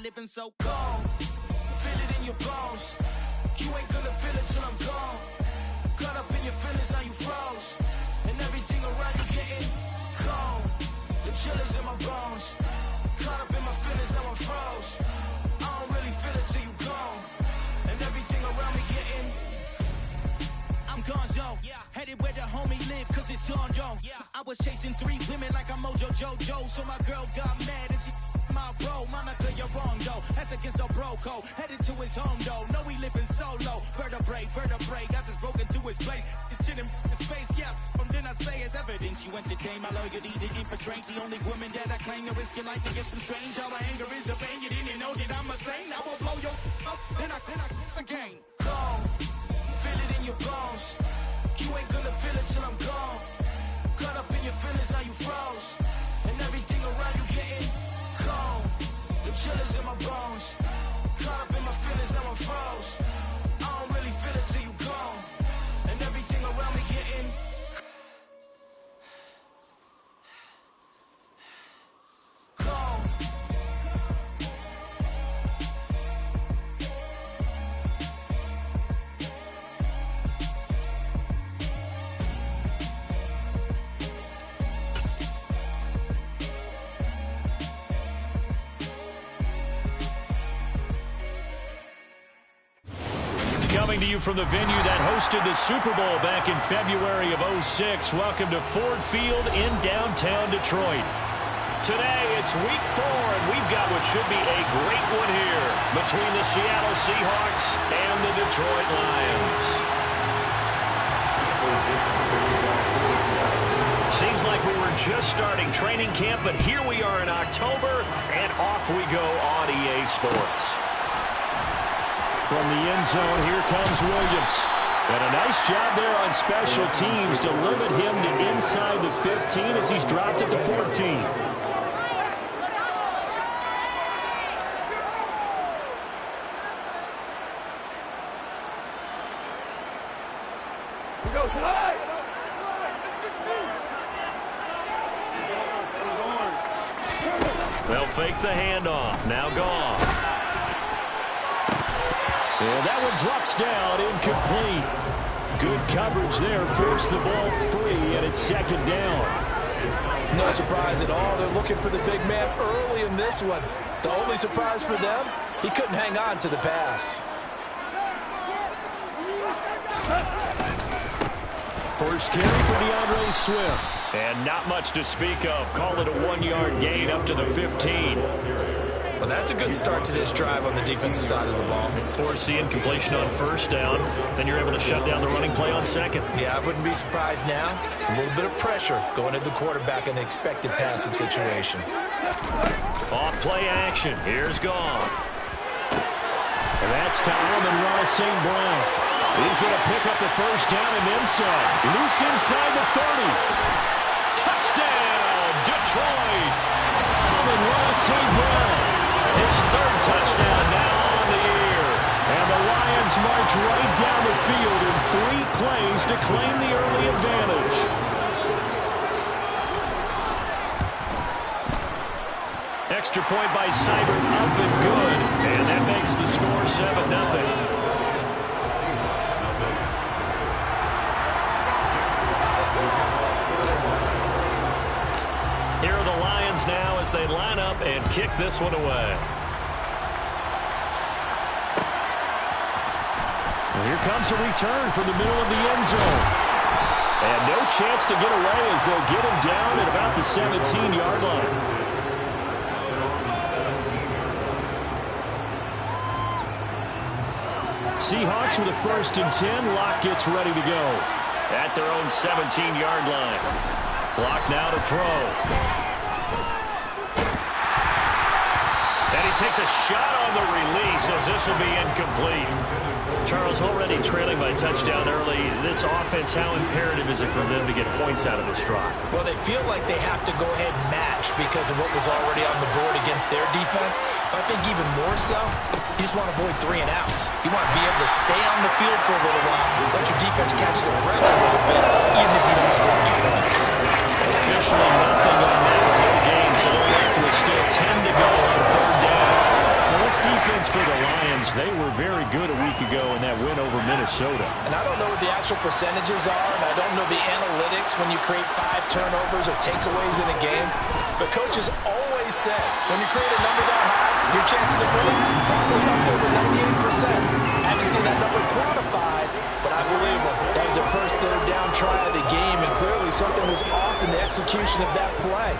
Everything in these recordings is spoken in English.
living so cold. Feel it in your bones. You ain't gonna feel it till I'm gone. Caught up in your feelings, now you froze. And everything around you getting cold. The chill is in my bones. Caught up in my feelings, now I'm froze. I don't really feel it till you gone. And everything around me getting, I'm gonzo. Headed where the homie live, cause it's on, yo. I was chasing 3 women like I'm Mojo Jojo. So my girl got mad and she my bro. Monica, you're wrong, though. That's against a bro code. Headed to his home, though. No, he living solo. Vertebrae. I just broke into his place. It's chin in his face, yeah. Then I say it's evidence. You entertain my loyalty to infiltrate the only woman that I claim to risk your life to get some strange. All my anger is a pain. You didn't know that I'm a saint. I will blow your up. Then I again. Gone. Feel it in your bones. You ain't gonna feel it till I'm gone. Caught up in your feelings, now you froze. And everything around you getting cold. The chill is in my bones. Caught up in my feelings, now I'm froze. I don't really feel it till you gone. And everything around me getting cold. Coming to you from the venue that hosted the Super Bowl back in February of '06. Welcome to Ford Field in downtown Detroit. Today, it's week 4, and we've got what should be a great one here between the Seattle Seahawks and the Detroit Lions. Seems like we were just starting training camp, but here we are in October, and off we go on EA Sports. From the end zone, here comes Williams. And a nice job there on special teams to limit him to inside the 15 as he's dropped at the 14. They'll fake the handoff. Now gone. And that one drops down, incomplete. Good coverage there, forced the ball free, and it's second down. No surprise at all. They're looking for the big man early in this one. The only surprise for them, he couldn't hang on to the pass. First carry for DeAndre Swift. And not much to speak of. Call it a 1-yard gain up to the 15. Well, that's a good start to this drive on the defensive side of the ball. Force the incompletion on first down. Then you're able to shut down the running play on second. Yeah, I wouldn't be surprised now. A little bit of pressure going at the quarterback in an expected passing situation. Off play action. Here's Goff. And that's to Amon-Ra St. Brown. He's going to pick up the first down and then some. Loose inside the 30. Touchdown, Detroit. Amon-Ra St. Brown. His third touchdown now on the year. And the Lions march right down the field in 3 plays to claim the early advantage. Extra point by Seibert, up and good. And that makes the score 7-0. Here are the Lions now as they line up and kick this one away. And here comes a return from the middle of the end zone. And no chance to get away as they'll get him down at about the 17-yard line. Seahawks with a 1st and 10. Locke gets ready to go at their own 17-yard line. Locke now to throw. And he takes a shot on the release as this will be incomplete. Charles, already trailing by touchdown early. This offense, how imperative is it for them to get points out of this drive? Well, they feel like they have to go ahead and match because of what was already on the board against their defense. But I think even more so, you just want to avoid 3 and outs. You want to be able to stay on the field for a little while, let your defense catch their breath a little bit, even if you don't score any points. Officially nothing on that, no gain, so they're left with still 10 to go on 3rd down. Well, Lions, they were very good a week ago in that win over Minnesota. And I don't know what the actual percentages are, and I don't know the analytics when you create 5 turnovers or takeaways in a game. But coaches always said, when you create a number that high, your chances of winning probably up over 98%. I haven't seen that number quantified, but I believe them. That was their first third down try of the game, and clearly something was off in the execution of that play.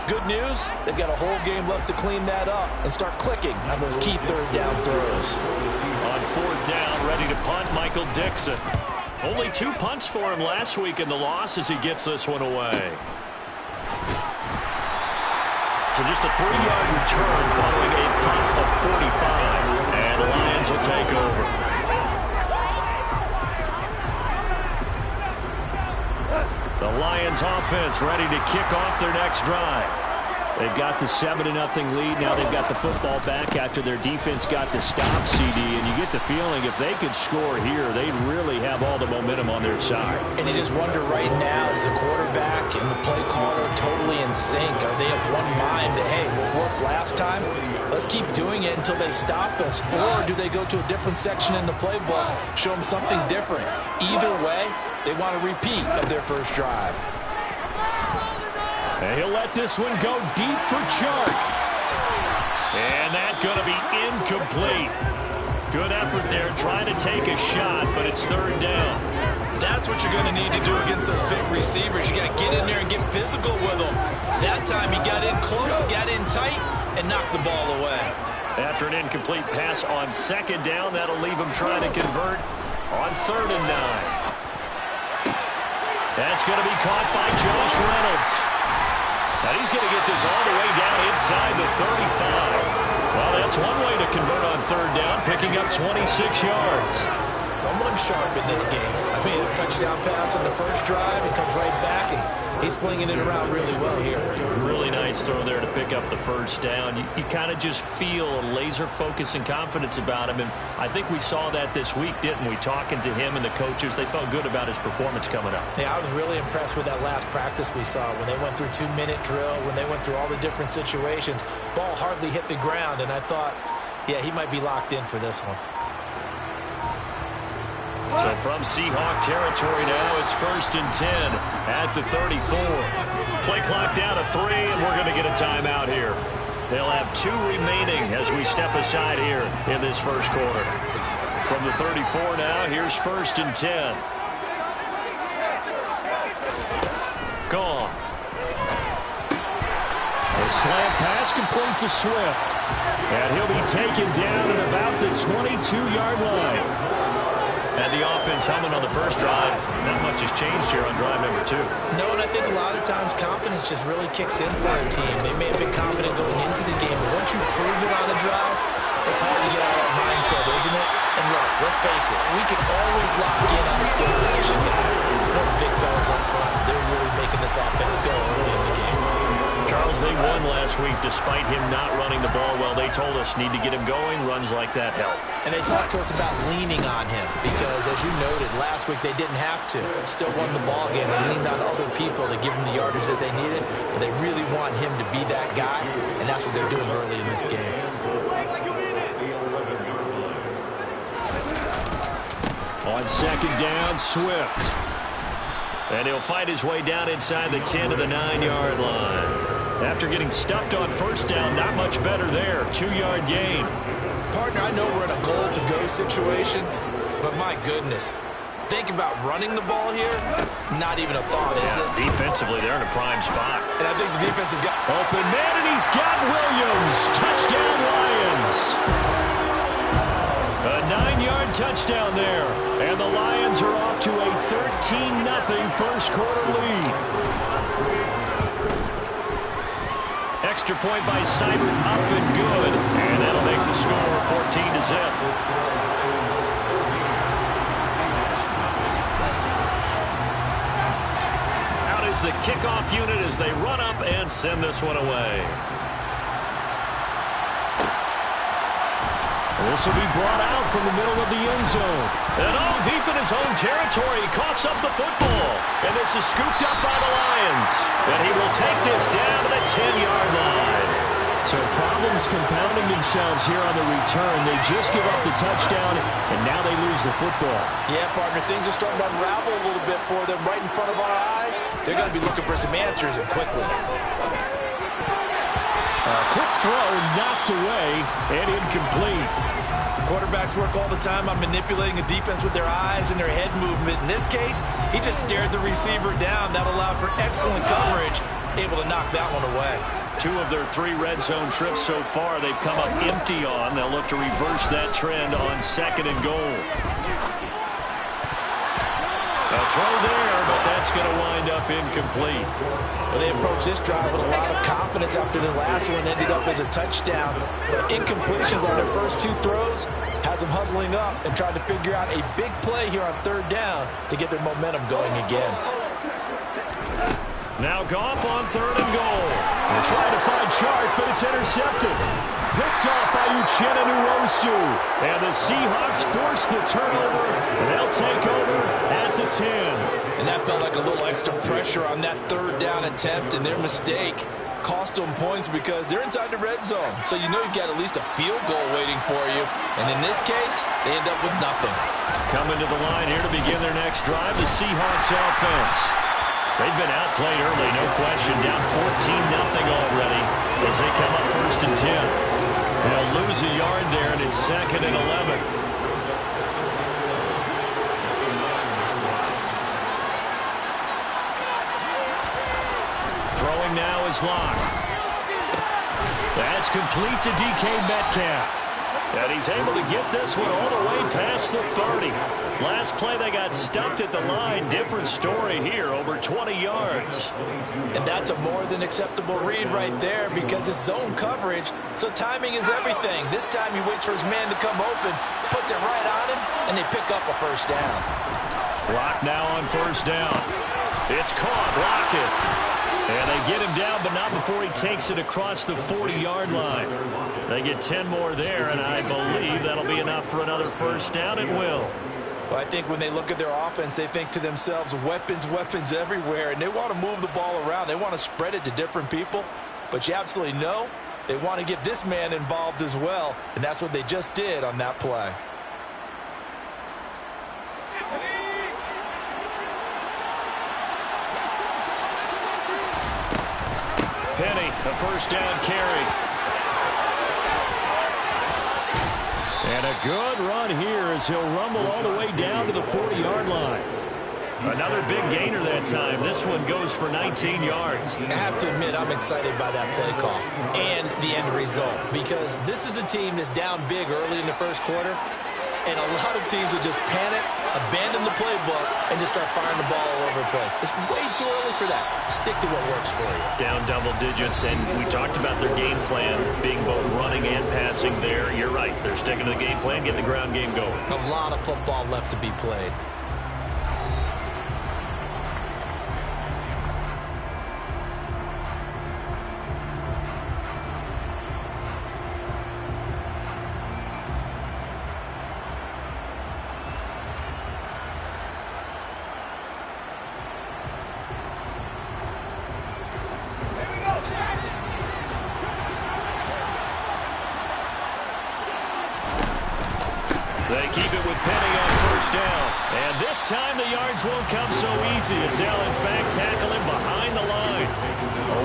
Good news, they've got a whole game left to clean that up and start clicking on those key third down throws. On 4th down, ready to punt, Michael Dixon. Only 2 punts for him last week in the loss as he gets this one away. So just a 3-yard return following a punt of 45. And the Lions will take over. The Lions offense ready to kick off their next drive. They've got the 7-0 lead. Now they've got the football back after their defense got the stop, CD. And you get the feeling if they could score here, they'd really have all the momentum on their side. And you just wonder right now, is the quarterback and the play caller totally in sync? Are they of one mind that, hey, what worked last time? Let's keep doing it until they stop us. Or do they go to a different section in the playbook, show them something different? Either way, they want a repeat of their first drive. And he'll let this one go deep for Chark. And that's going to be incomplete. Good effort there trying to take a shot, but it's 3rd down. That's what you're going to need to do against those big receivers. You got to get in there and get physical with them. That time he got in close, got in tight, and knocked the ball away. After an incomplete pass on 2nd down, that'll leave him trying to convert on 3rd and 9. That's going to be caught by Josh Reynolds. And he's going to get this all the way down inside the 35. Well, that's one way to convert on 3rd down, picking up 26 yards. Someone sharp in this game. I mean, a touchdown pass on the first drive. He comes right back, and he's flinging it around really well here. Really nice throw there to pick up the 1st down. You kind of just feel a laser focus and confidence about him, and I think we saw that this week, didn't we? Talking to him and the coaches, they felt good about his performance coming up. Yeah, I was really impressed with that last practice we saw when they went through 2-minute drill, when they went through all the different situations. Ball hardly hit the ground, and I thought, yeah, he might be locked in for this one. So from Seahawk territory now, it's 1st and 10 at the 34. Play clock down to 3, and we're going to get a timeout here. They'll have 2 remaining as we step aside here in this first quarter. From the 34 now, here's 1st and 10. Gone. A slant pass complete to Swift. And he'll be taken down at about the 22-yard line. And the offense humming on the first drive. Not much has changed here on drive number 2. No, and I think a lot of times confidence just really kicks in for a team. They may have been confident going into the game, but once you prove it on a drive, it's hard to get out of that mindset, isn't it? And look, let's face it, we can always lock in on the skill position, guys. Those big fellas up front, they're really making this offense go early in the game. Charles, they won last week despite him not running the ball well. They told us need to get him going. Runs like that help. And they talked to us about leaning on him because, as you noted, last week they didn't have to. Still won the ball game. They leaned on other people to give them the yardage that they needed, but they really want him to be that guy, and that's what they're doing early in this game. On 2nd down, Swift. And he'll fight his way down inside the 10 to the 9-yard line. After getting stuffed on 1st down, not much better there. 2-yard gain. Partner, I know we're in a goal-to-go situation, but my goodness. Think about running the ball here. Not even a thought, is it? Defensively, they're in a prime spot. And I think the defensive guy... Open man, and he's got Williams. Touchdown, Lions. A 9-yard touchdown there. And the Lions are off to a 13-0 first quarter lead. Extra point by Seibert up and good. And that'll make the score 14-0. Out is the kickoff unit as they run up and send this one away. This will be brought out from the middle of the end zone. And all deep in his own territory, he coughs up the football. And this is scooped up by the Lions. And he will take this down to the 10-yard line. So problems compounding themselves here on the return. They just give up the touchdown, and now they lose the football. Yeah, partner, things are starting to unravel a little bit for them right in front of our eyes. They're going to be looking for some answers, and quickly. Quick throw, knocked away, and incomplete. Quarterbacks work all the time on manipulating a defense with their eyes and their head movement. In this case, he just stared the receiver down. That allowed for excellent coverage, able to knock that one away. 2 of their 3 red zone trips so far they've come up empty on. They'll look to reverse that trend on 2nd and goal. A throw there, but that's going to wind up incomplete. Well, they approached this drive with a lot of confidence after the last one ended up as a touchdown. But incompletions on their first 2 throws has them huddling up and trying to figure out a big play here on 3rd down to get their momentum going again. Now Goff on 3rd and goal. They're trying to find Chark, but it's intercepted. Picked off by Uchenna Nwosu. And the Seahawks force the turnover. They'll take over at the 10. And that felt like a little extra pressure on that 3rd down attempt, and their mistake cost them points because they're inside the red zone. So you know you've got at least a field goal waiting for you. And in this case, they end up with nothing. Coming to the line here to begin their next drive, the Seahawks offense. They've been outplayed early, no question. Down 14-0 already as they come up 1st and 10. They'll lose a yard there, and it's 2nd and 11. Throwing now is Locke. That's complete to DK Metcalf. And he's able to get this one all the way past the 30. Last play, they got stuffed at the line. Different story here, over 20 yards. And that's a more than acceptable read right there because it's zone coverage, so timing is everything. This time he waits for his man to come open, puts it right on him, and they pick up a 1st down. Lock now on 1st down. It's caught. Lockett. And they get him down, but not before he takes it across the 40-yard line. They get 10 more there, and I believe that'll be enough for another 1st down. It will. Well, I think when they look at their offense, they think to themselves, weapons, weapons everywhere, and they want to move the ball around. They want to spread it to different people, but you absolutely know they want to get this man involved as well, and that's what they just did on that play. Penny, a 1st down carry. And a good run here as he'll rumble all the way down to the 40-yard line. Another big gainer that time. This one goes for 19 yards. I have to admit, I'm excited by that play call and the end result because this is a team that's down big early in the 1st quarter, and a lot of teams will just panic, abandon the playbook, and just start firing the ball all over the place. It's way too early for that. Stick to what works for you. Down double digits, and we talked about their game plan being both running and passing there. You're right. They're sticking to the game plan, getting the ground game going. A lot of football left to be played. They keep it with Penny on 1st down. And this time the yards won't come so easy as they'll, in fact, tackle him behind the line.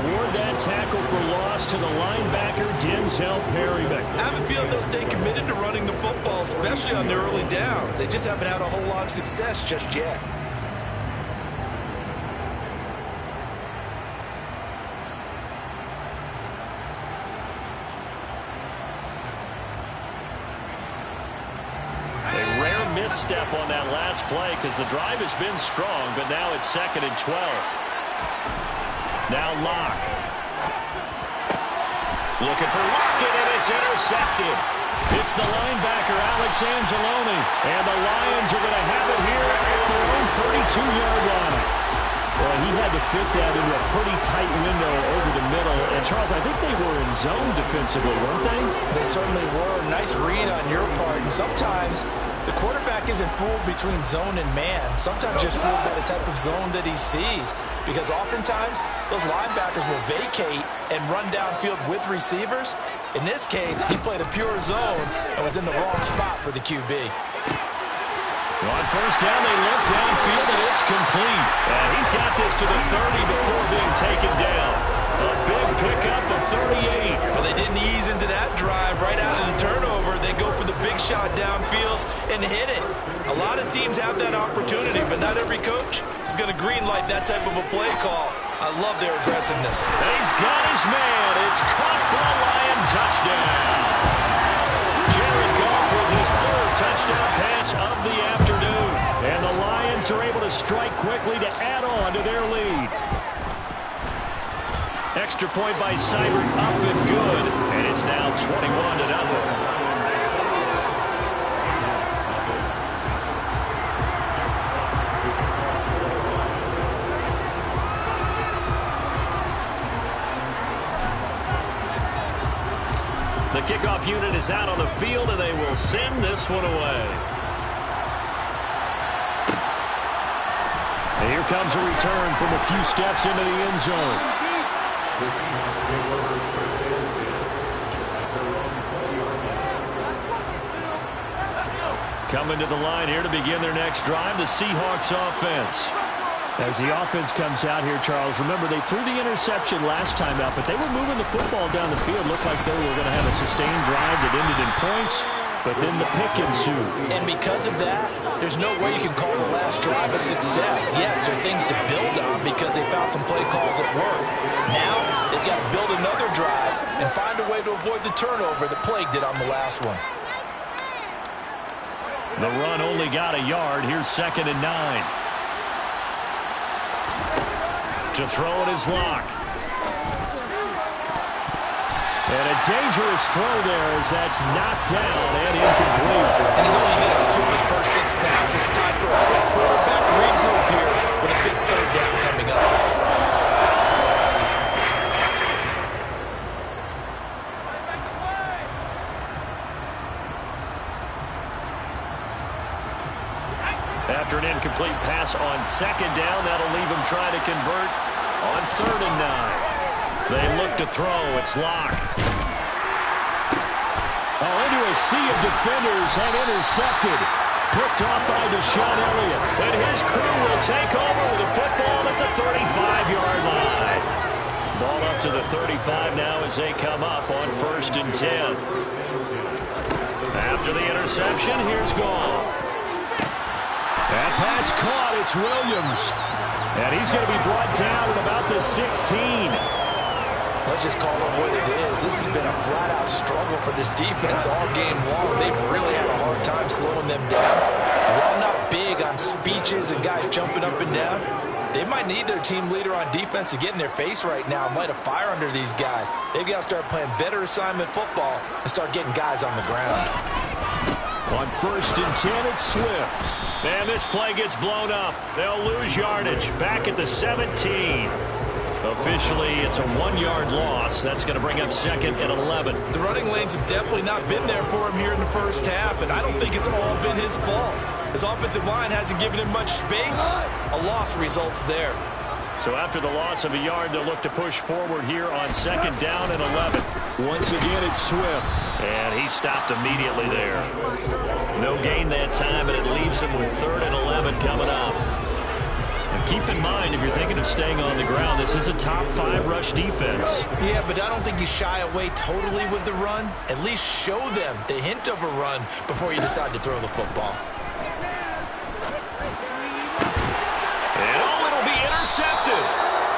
Award that tackle for loss to the linebacker, Denzel Perryman. I have a feeling they'll stay committed to running the football, especially on their early downs. They just haven't had a whole lot of success just yet. Misstep on that last play because the drive has been strong, but now it's 2nd and 12. Now Locke. Looking for Lockett, and it's intercepted. It's the linebacker, Alex Anzalone, and the Lions are going to have it here at their own 32-yard line. Well, he had to fit that into a pretty tight window over the middle. And, Charles, I think they were in zone defensively, weren't they? They certainly were. Nice read on your part. And sometimes the quarterback isn't fooled between zone and man. Sometimes just fooled by the type of zone that he sees. Because oftentimes, those linebackers will vacate and run downfield with receivers. In this case, he played a pure zone and was in the wrong spot for the QB. On first down, they look downfield, and it's complete. And he's got this to the 30 before being taken down. A big pickup of 38. But they didn't ease into that drive right out of the turnover. They go for the big shot downfield and hit it. A lot of teams have that opportunity, but not every coach is going to greenlight that type of a play call. I love their aggressiveness. And he's got his man. It's caught for a Lion touchdown. Jared Goff with his third touchdown pass of the afternoon. And the Lions are able to strike quickly to add on to their lead. Extra point by Seibert up and good. And it's now 21-0. The kickoff unit is out on the field, and they will send this one away. And here comes a return from a few steps into the end zone. Coming to the line here to begin their next drive, the Seahawks offense. As the offense comes out here, Charles, remember they threw the interception last time out, but they were moving the football down the field. Looked like they were going to have a sustained drive that ended in points, but then the pick ensued. And because of that, there's no way you can call the last drive a success. Yes, there are things to build on because they found some play calls that work. Now, they've got to build another drive and find a way to avoid the turnover that plagued it on the last one. The run only got a yard. Here's 2nd and 9. To throw it is Locke. And a dangerous throw there as that's knocked down and incomplete. And he's only hit on 2 of his first 6 passes. Time for a quick quarterback regroup here with a big 3rd down coming up. After an incomplete pass on 2nd down, that'll leave him trying to convert on 3rd and 9. They look to throw. It's Locke. Oh, into a sea of defenders and intercepted. Picked off by Deshaun Elliott. And his crew will take over with the football at the 35-yard line. Ball up to the 35 now as they come up on 1st and 10. After the interception, here's Goff. That pass caught. It's Williams. And he's going to be brought down at about the 16. Let's just call it what it is. This has been a flat-out struggle for this defense all game long. They've really had a hard time slowing them down. And while not big on speeches and guys jumping up and down, they might need their team leader on defense to get in their face right now and light a fire under these guys. They've got to start playing better assignment football and start getting guys on the ground. On 1st and 10, it's Swift. And this play gets blown up. They'll lose yardage. Back at the 17. Officially, it's a 1-yard loss. That's going to bring up 2nd and 11. The running lanes have definitely not been there for him here in the first half, and I don't think it's all been his fault. His offensive line hasn't given him much space. A loss results there. So after the loss of a yard, they'll look to push forward here on 2nd down and 11. Once again, it's Swift. And he stopped immediately there. No gain that time, and it leaves him with 3rd and 11 coming up. And keep in mind, if you're thinking of staying on the ground, this is a top 5 rush defense. Yeah, but I don't think you shy away totally with the run. At least show them the hint of a run before you decide to throw the football. Intercepted.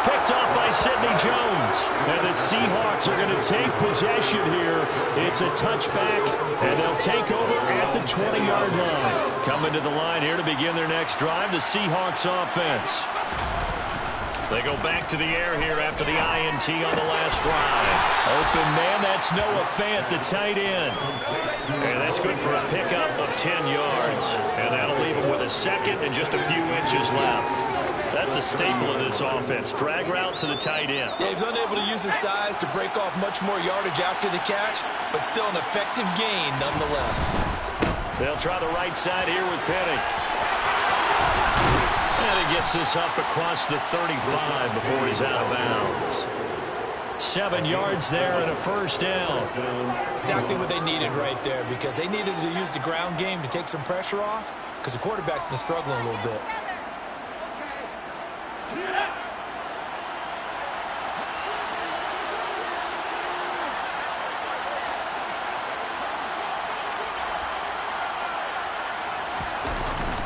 Picked off by Sidney Jones. And the Seahawks are going to take possession here. It's a touchback, and they'll take over at the 20-yard line. Coming to the line here to begin their next drive, the Seahawks offense. They go back to the air here after the INT on the last drive. Open man, that's Noah Fant, the tight end. And that's good for a pickup of 10 yards. And that'll leave him with a 2nd and just a few inches left. That's a staple of this offense. Drag route to the tight end. Yeah, he was unable to use his size to break off much more yardage after the catch, but still an effective gain nonetheless. They'll try the right side here with Penny. And he gets this up across the 35 before he's out of bounds. 7 yards there and a first down. Exactly what they needed right there, because they needed to use the ground game to take some pressure off, because the quarterback's been struggling a little bit.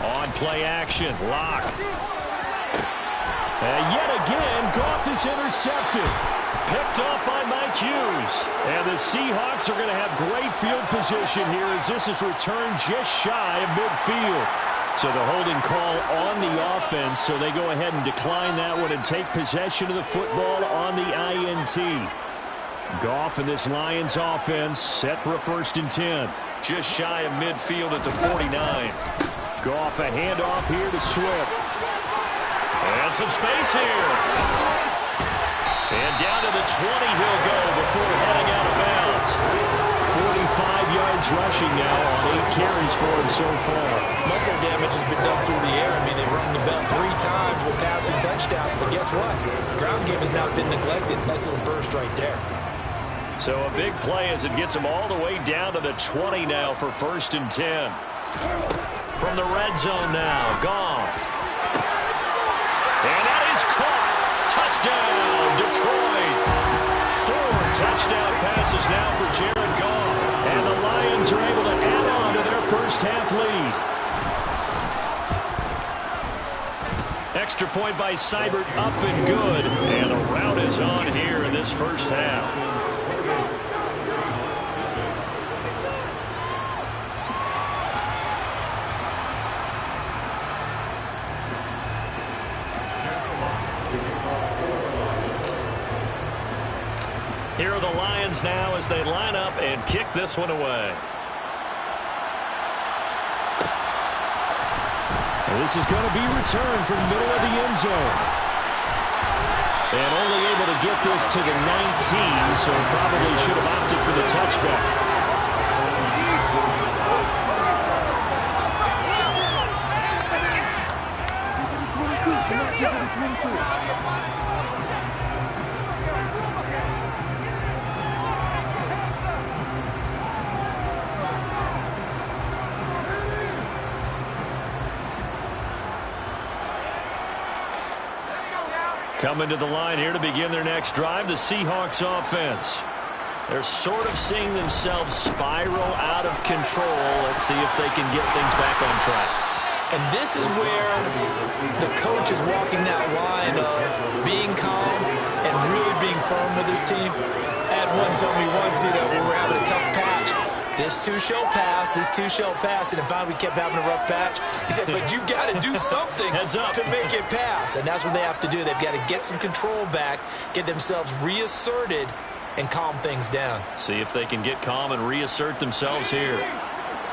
On play action, Lock. And yet again, Goff is intercepted. Picked off by Mike Hughes. And the Seahawks are going to have great field position here as this is returned just shy of midfield. So the holding call on the offense, so they go ahead and decline that one and take possession of the football on the INT. Goff and this Lions offense set for a 1st and 10. Just shy of midfield at the 49. Goff a handoff here to Swift. And some space here. And down to the 20 he'll go before heading out of bounds. 45 yards rushing now on 8 carries for him so far. Muscle damage has been done through the air. I mean, they've run the ball 3 times with passing touchdowns, but guess what? Ground game has not been neglected. Nice little burst right there. So a big play as it gets him all the way down to the 20 now for 1st and 10. From the red zone now, Goff. And that is caught. Touchdown, Detroit. 4 touchdown passes now for Jared Goff. And the Lions are able to add on to their first half lead. Extra point by Seibert, up and good. And the rout is on here in this first half. Here are the Lions now as they line up and kick this one away. And this is going to be returned from the middle of the end zone. And only able to get this to the 19, so probably should have opted for the touchback. Coming to the line here to begin their next drive, the Seahawks offense. They're sort of seeing themselves spiral out of control. Let's see if they can get things back on track. And this is where the coach is walking that line of being calm and really being firm with his team. Ed one told me once, when we're having a tough patch, this too shall pass, this too shall pass. And finally we kept having a rough patch. He said, but you got to do something to make it pass. And that's what they have to do. They've got to get some control back, get themselves reasserted, and calm things down. See if they can get calm and reassert themselves here.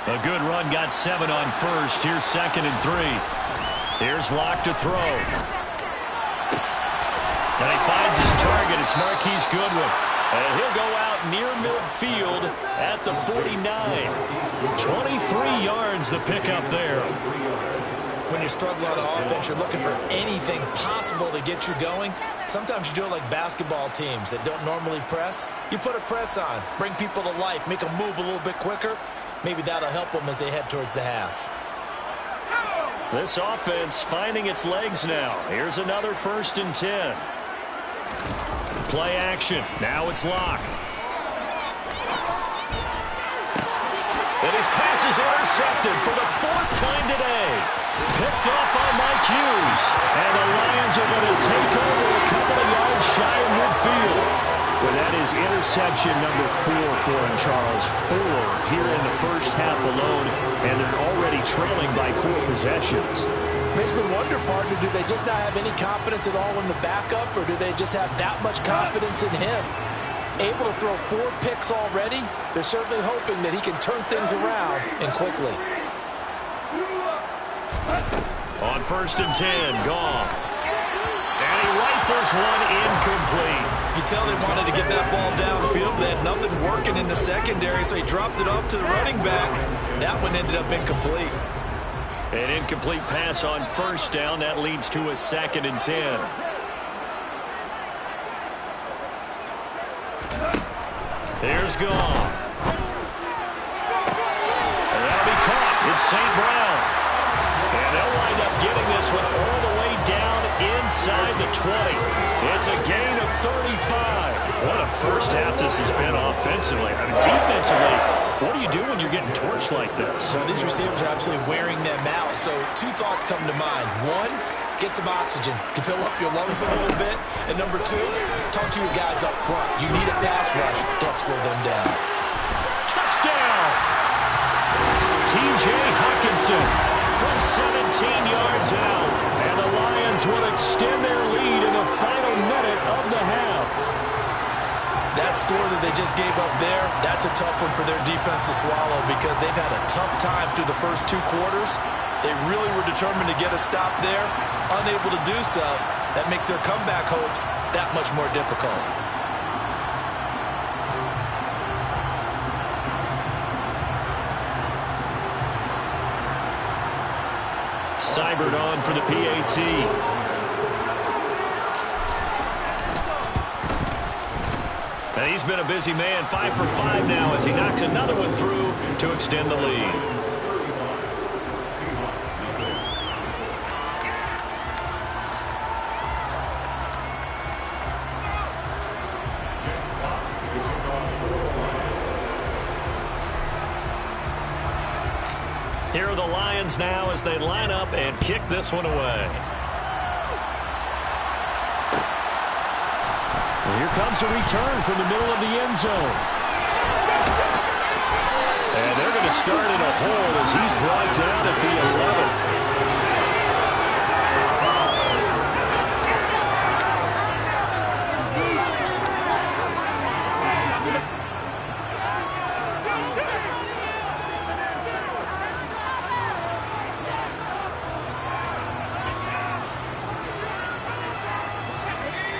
A good run, got 7 on first. Here's 2nd and 3. Here's Lock to throw. And he finds his target. It's Marquise Goodwin. And he'll go out near midfield at the 49. 23 yards the pickup there. When you're struggling on offense, you're looking for anything possible to get you going. Sometimes you do it like basketball teams that don't normally press. You put a press on, bring people to life, make them move a little bit quicker. Maybe that'll help them as they head towards the half. This offense finding its legs now. Here's another 1st and 10. Play action. Now it's Lock. And his pass is intercepted for the 4th time today. Picked off by Mike Hughes. And the Lions are going to take over a couple of yards shy of midfield. Well, that is interception number 4 for him, Charles. 4 here in the first half alone, and they're already trailing by 4 possessions. Makes me wonder, partner, do they just not have any confidence at all in the backup, or do they just have that much confidence in him? Able to throw 4 picks already, they're certainly hoping that he can turn things around and quickly. On 1st and 10, Goff. he rifles one incomplete. You can tell they wanted to get that ball downfield, but they had nothing working in the secondary, so he dropped it off to the running back. That one ended up incomplete. An incomplete pass on first down. That leads to a 2nd and 10. Here's Goff. And that'll be caught. It's St. Brown. And they'll wind up getting this one all the way down inside the 20. It's a gain of 35. What a first half this has been offensively. I mean, defensively, what do you do when you're getting torched like this? Well, these receivers are absolutely wearing them out. So 2 thoughts come to mind. 1, get some oxygen to fill up your lungs a little bit. And number 2, talk to your guys up front. You need a pass rush to help slow them down. Touchdown! T.J. Hawkinson from 17 yards out. And the Lions will extend their lead in the final minute of the half. That score that they just gave up there, that's a tough one for their defense to swallow because they've had a tough time through the first 2 quarters. They really were determined to get a stop there. Unable to do so, that makes their comeback hopes that much more difficult. Seibert on for the PAT. And he's been a busy man, 5 for 5 now as he knocks another one through to extend the lead. Here are the Lions now as they line up and kick this one away. And here comes a return from the middle of the end zone. And they're going to start in a hole as he's brought down at the 11.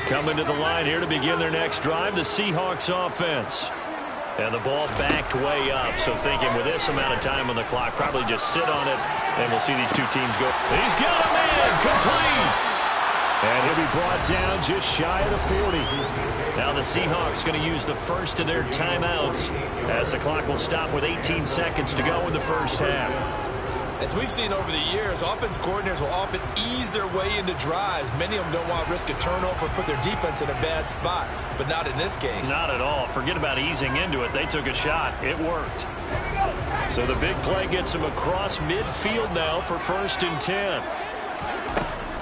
Coming to the line here to begin their next drive, the Seahawks offense. And the ball backed way up, so thinking with this amount of time on the clock, probably just sit on it, and we'll see these 2 teams go. He's got a man, complete! And he'll be brought down just shy of the 40. Now the Seahawks going to use the first of their timeouts as the clock will stop with 18 seconds to go in the first half. As we've seen over the years, offense coordinators will often ease their way into drives. Many of them don't want to risk a turnover or put their defense in a bad spot, but not in this case. Not at all. Forget about easing into it. They took a shot. It worked. So the big play gets him across midfield now for 1st and 10.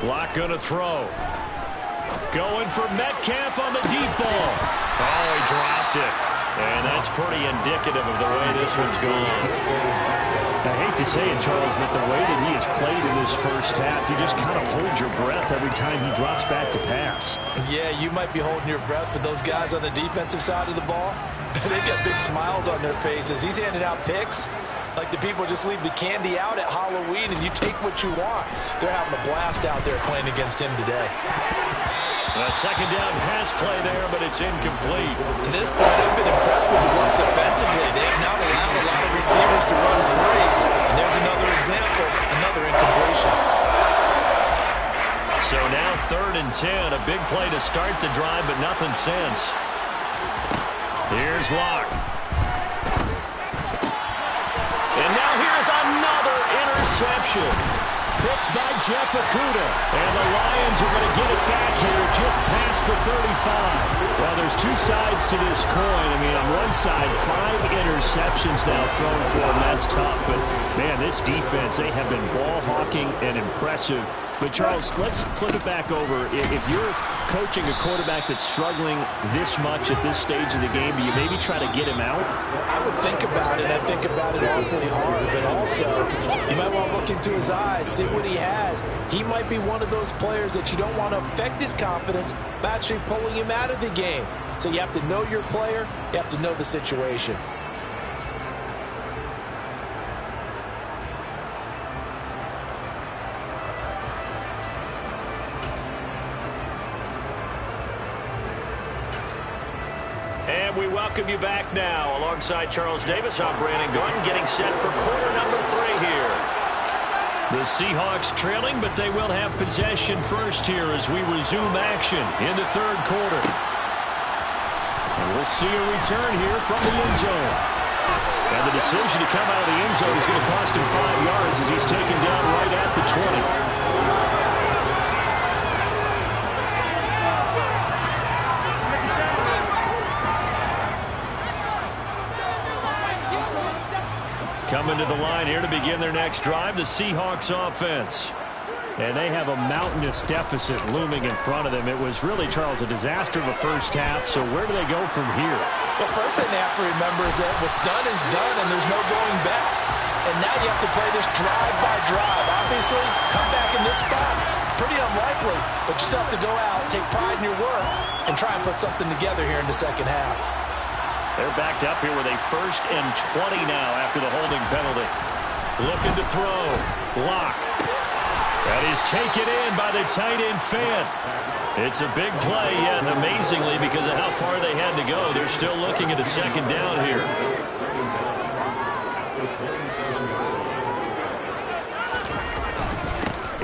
Locke going to throw. Going for Metcalf on the deep ball. Oh, he dropped it. And that's pretty indicative of the way this one's gone. I hate to say it, Charles, but the way that he has played in this first half, you just kind of hold your breath every time he drops back to pass. Yeah, you might be holding your breath, but those guys on the defensive side of the ball, they got big smiles on their faces. He's handing out picks like the people just leave the candy out at Halloween and you take what you want. They're having a blast out there playing against him today. A 2nd down pass play there, but it's incomplete. To this point, I've been impressed with the work defensively. They have not allowed a lot of receivers to run free. And there's another example, another incompletion. So now 3rd and 10, a big play to start the drive, but nothing since. Here's Locke. And now here's another interception. Picked by Jeff Okudah. And the Lions are going to get it back here just past the 35. Well, there's 2 sides to this coin. I mean, on one side, 5 interceptions now thrown for them. That's tough. But, man, this defense, they have been ball hawking and impressive. But, Charles, let's flip it back over. If you're coaching a quarterback that's struggling this much at this stage of the game, do you maybe try to get him out? I would think about it. I think about it awfully hard. But also, you might want to look into his eyes, see what he has. He might be one of those players that you don't want to affect his confidence by actually pulling him out of the game. So you have to know your player. You have to know the situation. And we welcome you back now. Alongside Charles Davis, I'm Brandon Gunn, getting set for quarter number 3 here. The Seahawks trailing, but they will have possession first here as we resume action in the third quarter. And we'll see a return here from the end zone. And the decision to come out of the end zone is going to cost him 5 yards as he's taken down right at the 20. Coming to the line here to begin their next drive, the Seahawks offense. And they have a mountainous deficit looming in front of them. It was really, Charles, a disaster of a first half. So where do they go from here? The first thing they have to remember is that what's done is done and there's no going back. And now you have to play this drive by drive. Obviously, come back in this spot, pretty unlikely. But you still have to go out, take pride in your work, and try and put something together here in the second half. They're backed up here with a 1st and 20 now after the holding penalty. Looking to throw. Lock. That is taken in by the tight end Fant. It's a big play, yet amazingly, because of how far they had to go, they're still looking at a second down here.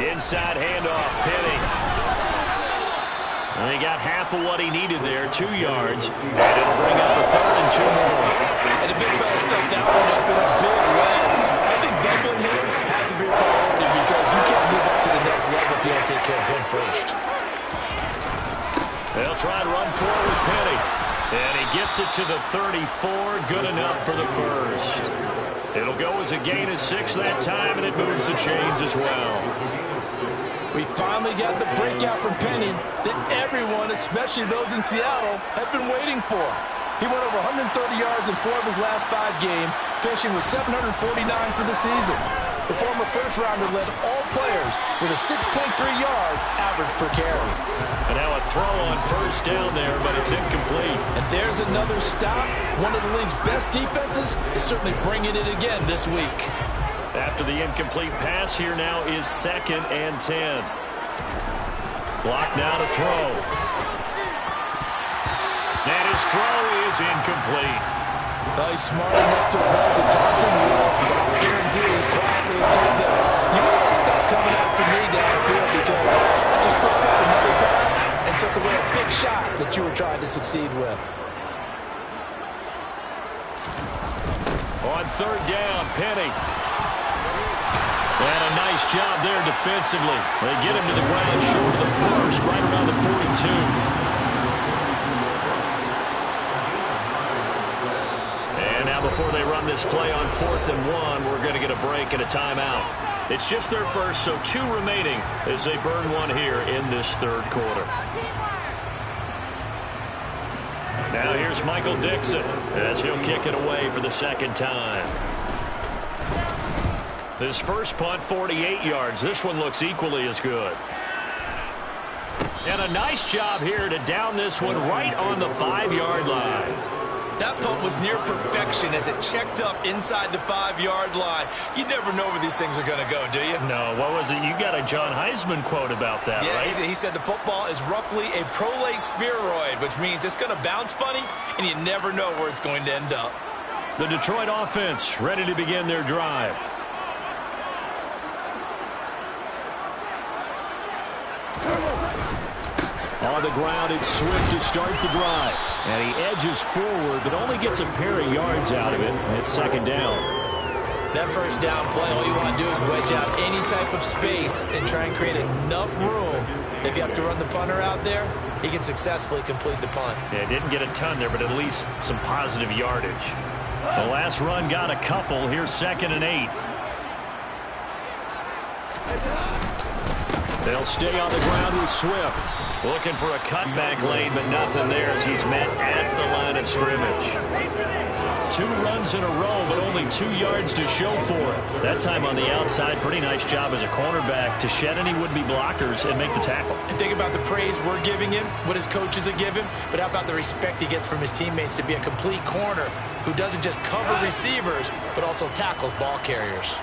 Inside handoff, Penny. And he got half of what he needed there, 2 yards. And it'll bring up a 3rd and 2 more. And the big fella stuffed that one up in a big way. I think doubling him has to be a priority because you can't move up to the next level if you don't take care of him first. They'll try to run forward with Penny. And he gets it to the 34. Good enough for the first. It'll go as a gain of 6 that time, and it moves the chains as well. We finally got the breakout from Penny that everyone, especially those in Seattle, have been waiting for. He went over 130 yards in 4 of his last 5 games, finishing with 749 for the season. The former first-rounder led all players with a 6.3-yard average per carry. And now a throw on first down there, but it's incomplete. And there's another stop. One of the league's best defenses is certainly bringing it again this week. After the incomplete pass, here now is 2nd and 10. Block now to throw. And his throw is incomplete. Well, he's smart enough to avoid the taunting rule, but I guarantee he quietly has told them, you gotta stop coming after me downfield because I just broke up another pass and took away a big shot that you were trying to succeed with. On 3rd down, Penny. And a nice job there defensively. They get him to the ground short of the first, right around the 42. And now before they run this play on 4th and 1, we're going to get a break and a timeout. It's just their first, so 2 remaining as they burn 1 here in this third quarter. Now here's Michael Dixon as he'll kick it away for the 2nd time. His first punt, 48 yards. This one looks equally as good. And a nice job here to down this one right on the 5-yard line. That punt was near perfection as it checked up inside the 5-yard line. You never know where these things are going to go, do you? No, what was it? You got a John Heisman quote about that, right? Yeah, he said the football is roughly a prolate spheroid, which means it's going to bounce funny, and you never know where it's going to end up. The Detroit offense ready to begin their drive. On the ground, it's Swift to start the drive. And he edges forward, but only gets a pair of yards out of it. It's 2nd down. That first down play, all you want to do is wedge out any type of space and try and create enough room. If you have to run the punter out there, he can successfully complete the punt. Yeah, didn't get a ton there, but at least some positive yardage. The last run got a couple. Here's 2nd and 8. They'll stay on the ground with Swift. Looking for a cutback lane, but nothing there as he's met at the line of scrimmage. 2 runs in a row, but only 2 yards to show for it. That time on the outside, pretty nice job as a cornerback to shed any would-be blockers and make the tackle. And think about the praise we're giving him, what his coaches are giving, but how about the respect he gets from his teammates to be a complete corner who doesn't just cover receivers, but also tackles ball carriers.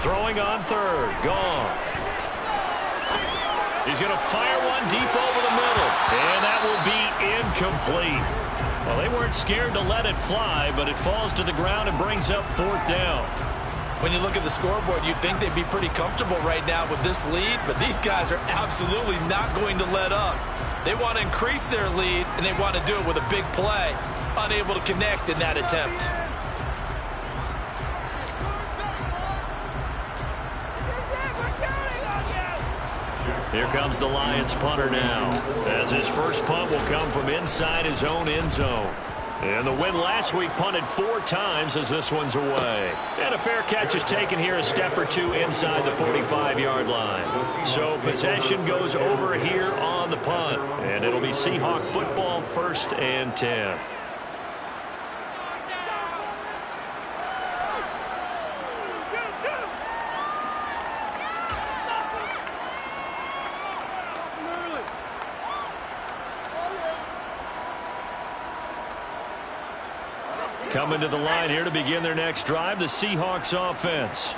Throwing on 3rd, Goff. He's going to fire one deep over the middle. And that will be incomplete. Well, they weren't scared to let it fly, but it falls to the ground and brings up 4th down. When you look at the scoreboard, you'd think they'd be pretty comfortable right now with this lead, but these guys are absolutely not going to let up. They want to increase their lead, and they want to do it with a big play. Unable to connect in that attempt. Here comes the Lions punter now, as his first punt will come from inside his own end zone. And the win last week punted 4 times as this one's away. And a fair catch is taken here a step or two inside the 45-yard line. So possession goes over here on the punt. And it'll be Seahawk football, 1st and 10. Coming to the line here to begin their next drive, the Seahawks offense.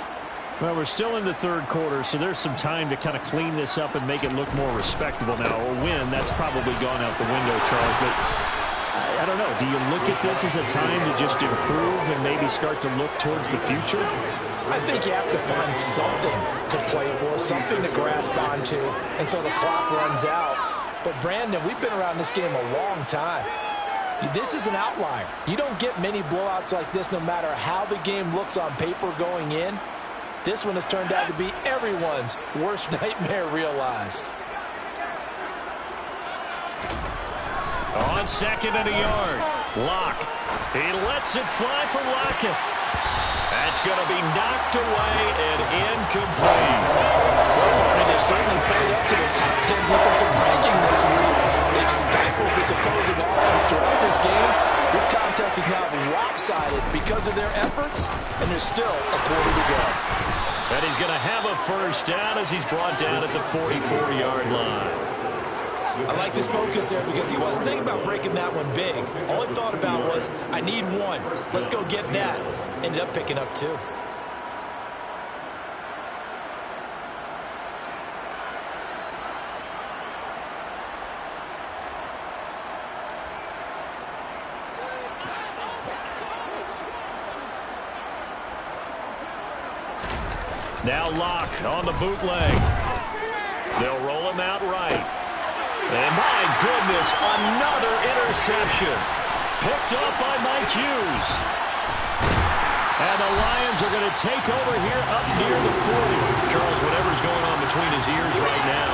Well, we're still in the 3rd quarter, so there's some time to kind of clean this up and make it look more respectable. Now, a win, that's probably gone out the window, Charles, but I don't know. Do you look at this as a time to just improve and maybe start to look towards the future? I think you have to find something to play for, something to grasp onto until the clock runs out. But, Brandon, we've been around this game a long time. This is an outlier. You don't get many blowouts like this no matter how the game looks on paper going in. This one has turned out to be everyone's worst nightmare realized. On 2nd and a yard, Locke. He lets it fly for Lockett. That's going to be knocked away and incomplete. Well, they've certainly played up to the top 10 defensive ranking this week. They've stifled this opposing offense throughout this game. This contest is now lopsided because of their efforts, and there's still a quarter to go. And he's going to have a 1st down as he's brought down at the 44-yard line. I like this focus there because he wasn't thinking about breaking that one big. All he thought about was, I need 1. Let's go get that. Ended up picking up 2. Now Locke on the bootleg. They'll roll him out right. And my goodness, another interception. Picked up by Mike Hughes. And the Lions are going to take over here up near the 40. Charles, whatever's going on between his ears right now,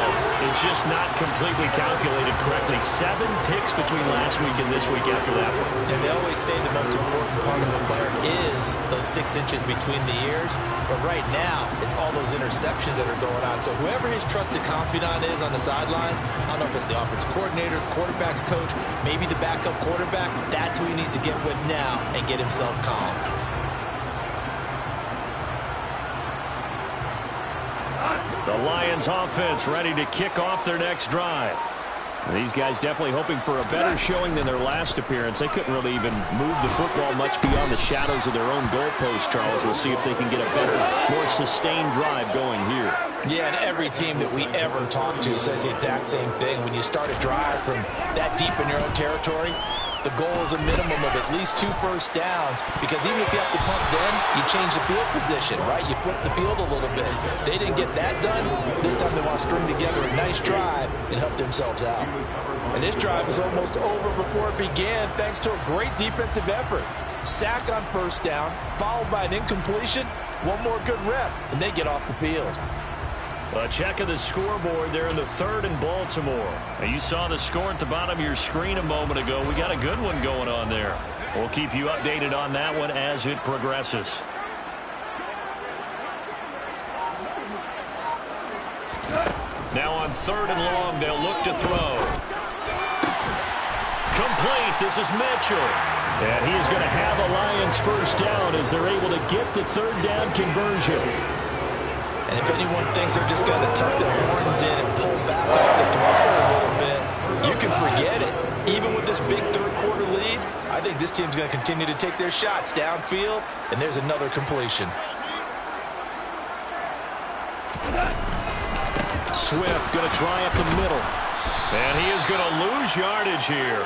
it's just not completely calculated correctly. 7 picks between last week and this week after that one. And they always say the most important part of a player is those 6 inches between the ears. But right now, it's all those interceptions that are going on. So whoever his trusted confidant is on the sidelines, I don't know if it's the offensive coordinator, the quarterback's coach, maybe the backup quarterback, that's who he needs to get with now and get himself calm. The Lions offense ready to kick off their next drive. These guys definitely hoping for a better showing than their last appearance. They couldn't really even move the football much beyond the shadows of their own goalpost, Charles. We'll see if they can get a better, more sustained drive going here. Yeah, and every team that we ever talk to says the exact same thing. When you start a drive from that deep in your own territory, the goal is a minimum of at least 2 first downs, because even if you have to punt then, you change the field position, right? You flip the field a little bit. They didn't get that done. This time they want to string together a nice drive and help themselves out. And this drive is almost over before it began, thanks to a great defensive effort. Sack on 1st down, followed by an incompletion. One more good rep, and they get off the field. A check of the scoreboard there in the 3rd and Baltimore. Now, you saw the score at the bottom of your screen a moment ago. We got a good one going on there. We'll keep you updated on that one as it progresses. Now on 3rd and long, they'll look to throw. Complete. This is Mitchell. And he is going to have a Lions 1st down as they're able to get the 3rd down conversion. And if anyone thinks they're just going to tuck their horns in and pull back off the throttle a little bit, you can forget it. Even with this big 3rd quarter lead, I think this team's going to continue to take their shots downfield, and there's another completion. Swift going to try up the middle. And he is going to lose yardage here.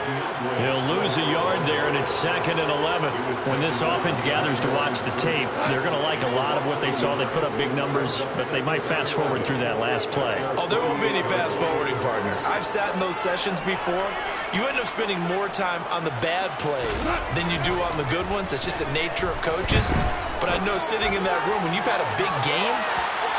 He'll lose a yard there, and it's 2nd and 11. When this offense gathers to watch the tape, they're going to like a lot of what they saw. They put up big numbers, but they might fast forward through that last play. Oh, there won't be any fast forwarding, partner. I've sat in those sessions before. You end up spending more time on the bad plays than you do on the good ones. It's just the nature of coaches. But I know sitting in that room, when you've had a big game,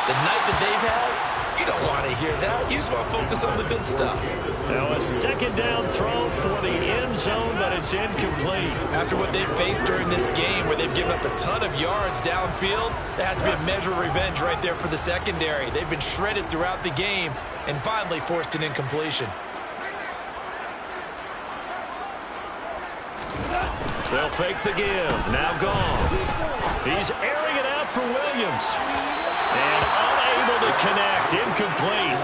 the night that they've had, you don't want to hear that. You just want to focus on the good stuff. Now a 2nd down throw for the end zone, but it's incomplete. After what they've faced during this game, where they've given up a ton of yards downfield, there has to be a measure of revenge right there for the secondary. They've been shredded throughout the game and finally forced an incompletion. They'll fake the give. Now gone. He's airing it out for Williams. And unable to connect. Incomplete.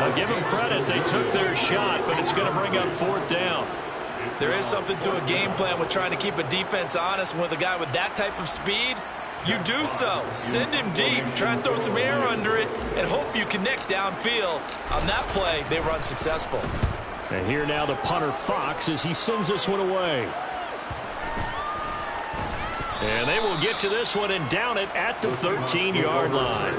I'll give them credit. They took their shot, but it's going to bring up 4th down. There is something to a game plan with trying to keep a defense honest. With a guy with that type of speed, you do so. Send him deep. Try and throw some air under it and hope you connect downfield. On that play, they were unsuccessful. And here now the punter Fox as he sends this one away. And they will get to this one and down it at the 13-yard line.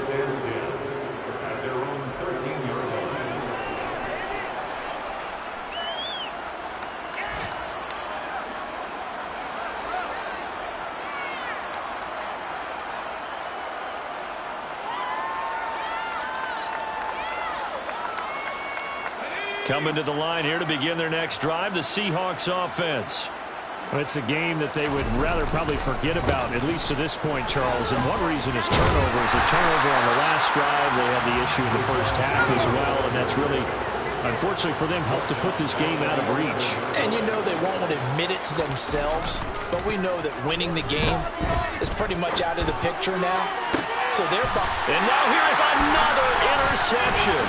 Coming to the line here to begin their next drive, the Seahawks offense. It's a game that they would rather probably forget about, at least to this point, Charles. And one reason is turnovers. A turnover on the last drive. They had the issue in the first half as well, and that's really, unfortunately for them, helped to put this game out of reach. And you know they won't admit it to themselves, but we know that winning the game is pretty much out of the picture now. So they're... And now here is another interception.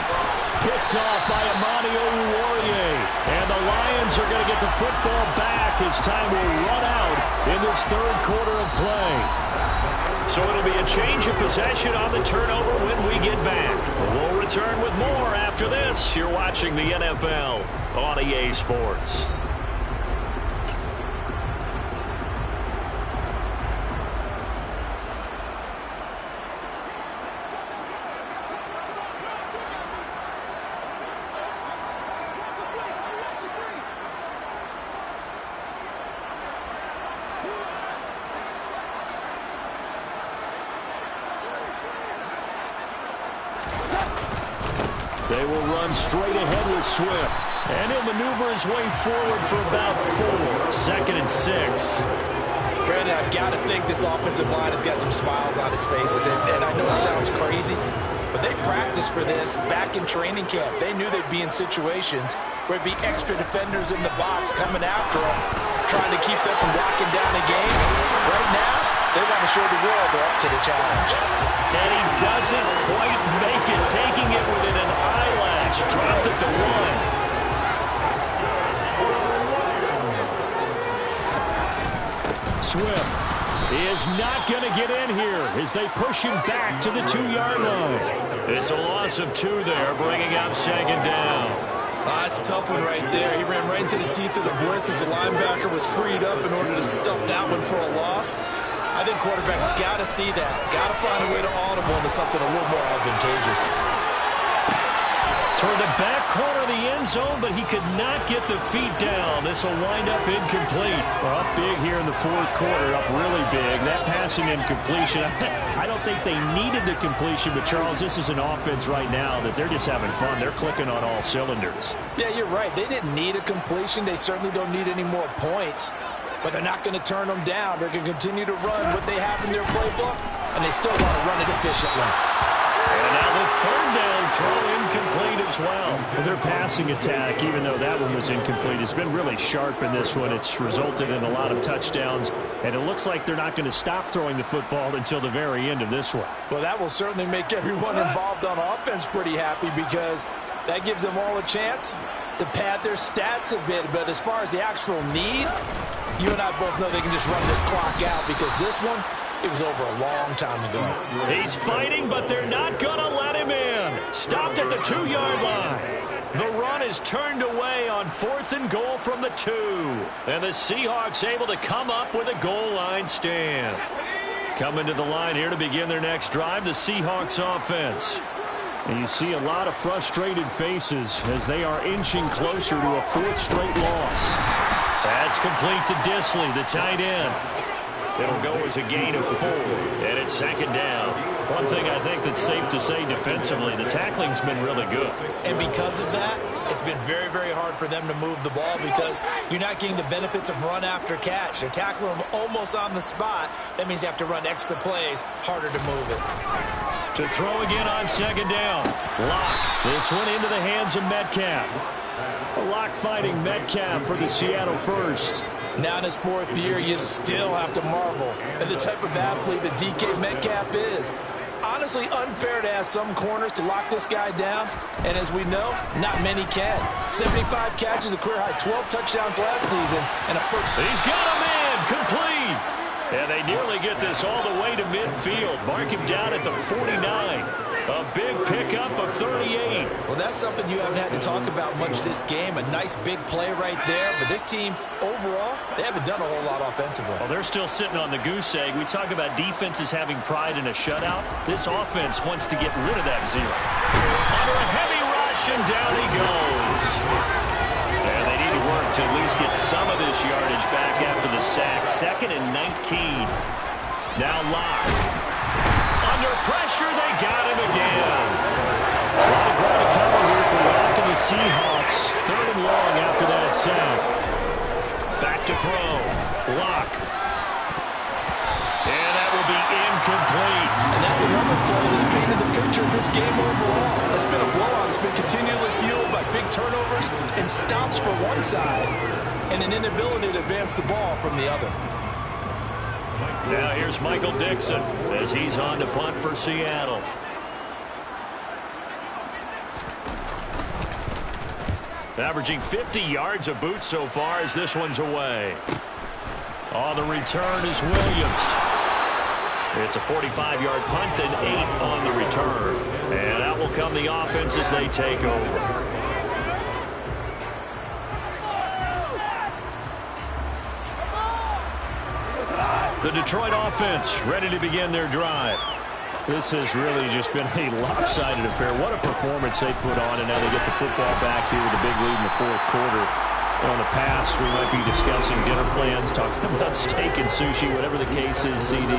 Picked off by Amani Oruwariye. And the Lions are going to get the football back as time will run out in this 3rd quarter of play. So it'll be a change of possession on the turnover when we get back. We'll return with more after this. You're watching the NFL on EA Sports. They will run straight ahead with Swift. And he'll maneuver his way forward for about 4. 2nd and 6. Brandon, I've got to think this offensive line has got some smiles on its faces. And I know it sounds crazy, but they practiced for this back in training camp. They knew they'd be in situations where it'd be extra defenders in the box coming after them, trying to keep them from locking down the game. Right now, they want to show the world they're up to the challenge. And he doesn't quite make it, taking it within an eyelash. Dropped it to 1. Swift is not going to get in here as they push him back to the 2-yard line. It's a loss of 2 there, bringing up 2nd down. That's a tough one right there. He ran right into the teeth of the blitz as the linebacker was freed up in order to stop that one for a loss. I think quarterbacks got to see that. Got to find a way to audible into something a little more advantageous. Toward the back corner of the end zone, but he could not get the feet down. This will wind up incomplete. Well, up big here in the 4th quarter, up really big. That passing incompletion, I don't think they needed the completion, but Charles, this is an offense right now that they're just having fun. They're clicking on all cylinders. Yeah, you're right. They didn't need a completion. They certainly don't need any more points, but they're not going to turn them down. They're going to continue to run what they have in their playbook, and they still want to run it efficiently. And now the 3rd down throw incomplete as well. Their passing attack, even though that one was incomplete, has been really sharp in this one. It's resulted in a lot of touchdowns, and it looks like they're not going to stop throwing the football until the very end of this one. Well, that will certainly make everyone involved on offense pretty happy because that gives them all a chance to pad their stats a bit. But as far as the actual need, you and I both know they can just run this clock out because this one, it was over a long time ago. He's fighting, but they're not going to let him in. Stopped at the 2-yard line. The run is turned away on 4th and goal from the 2. And the Seahawks able to come up with a goal line stand. Coming to the line here to begin their next drive, the Seahawks offense. And you see a lot of frustrated faces as they are inching closer to a 4th straight loss. That's complete to Disley, the tight end. It'll go as a gain of 4, and it's 2nd down. One thing I think that's safe to say defensively, the tackling's been really good. And because of that, it's been very, very hard for them to move the ball because you're not getting the benefits of run after catch. They're tackling them almost on the spot. That means you have to run extra plays, harder to move it. To throw again on 2nd down. Lock. This one into the hands of Metcalf. Lock fighting Metcalf for the Seattle first. Now in his 4th year, you still have to marvel at the type of athlete that DK Metcalf is. Honestly, unfair to ask some corners to lock this guy down, and as we know, not many can. 75 catches, a career-high 12 touchdowns last season, and a first. He's got a man, complete. And they nearly get this all the way to midfield. Mark him down at the 49. A big pickup of 38. Well, that's something you haven't had to talk about much this game. A nice big play right there. But this team, overall, they haven't done a whole lot offensively. Well, they're still sitting on the goose egg. We talk about defenses having pride in a shutout. This offense wants to get rid of that 0. Under a heavy rush, and down he goes. And they need to work to at least get some of this yardage back after the sack. 2nd and 19. Now Lock. Under pressure, they got him again. A lot of ground to cover here for Lock and the Seahawks. 3rd and long after that sack. Back to throw. Lock. And that will be incomplete. And that's another play that's painted the picture of this game overall. It's been a blowout. It's been continually fueled by big turnovers and stops for one side and an inability to advance the ball from the other. Now here's Michael Dixon as he's on to punt for Seattle. Averaging 50 yards a boot so far as this one's away. On the return is Williams. It's a 45-yard punt and 8 on the return. And out will come the offense as they take over. The Detroit offense ready to begin their drive. This has really just been a lopsided affair. What a performance they put on, and now they get the football back here with a big lead in the 4th quarter. On the pass, we might be discussing dinner plans, talking about steak and sushi, whatever the case is, CD.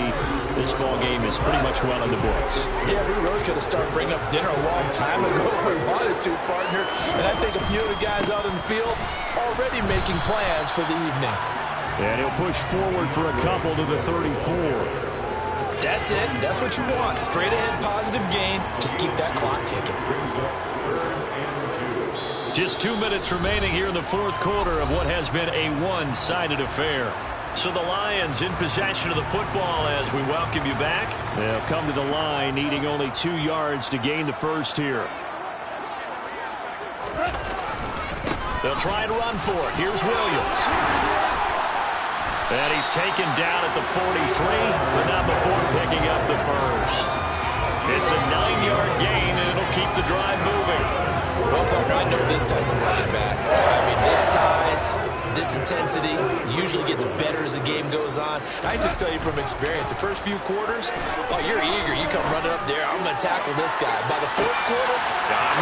This ball game is pretty much well in the books. Yeah, we really could have started bringing up dinner a long time ago if we wanted to, partner. And I think a few of the guys out in the field already making plans for the evening. And he'll push forward for a couple to the 34. That's it. That's what you want. Straight ahead positive gain. Just keep that clock ticking. Just 2 minutes remaining here in the 4th quarter of what has been a one-sided affair. So the Lions in possession of the football as we welcome you back. They'll come to the line needing only 2 yards to gain the first here. They'll try and run for it. Here's Williams. And he's taken down at the 43, but not before picking up the first. It's a 9-yard gain, and it'll keep the drive moving. Well, partner, I know this type of running back. I mean, this size, this intensity usually gets better as the game goes on. I can just tell you from experience, the first few quarters, oh, you're eager. You come running up there. I'm going to tackle this guy. By the 4th quarter,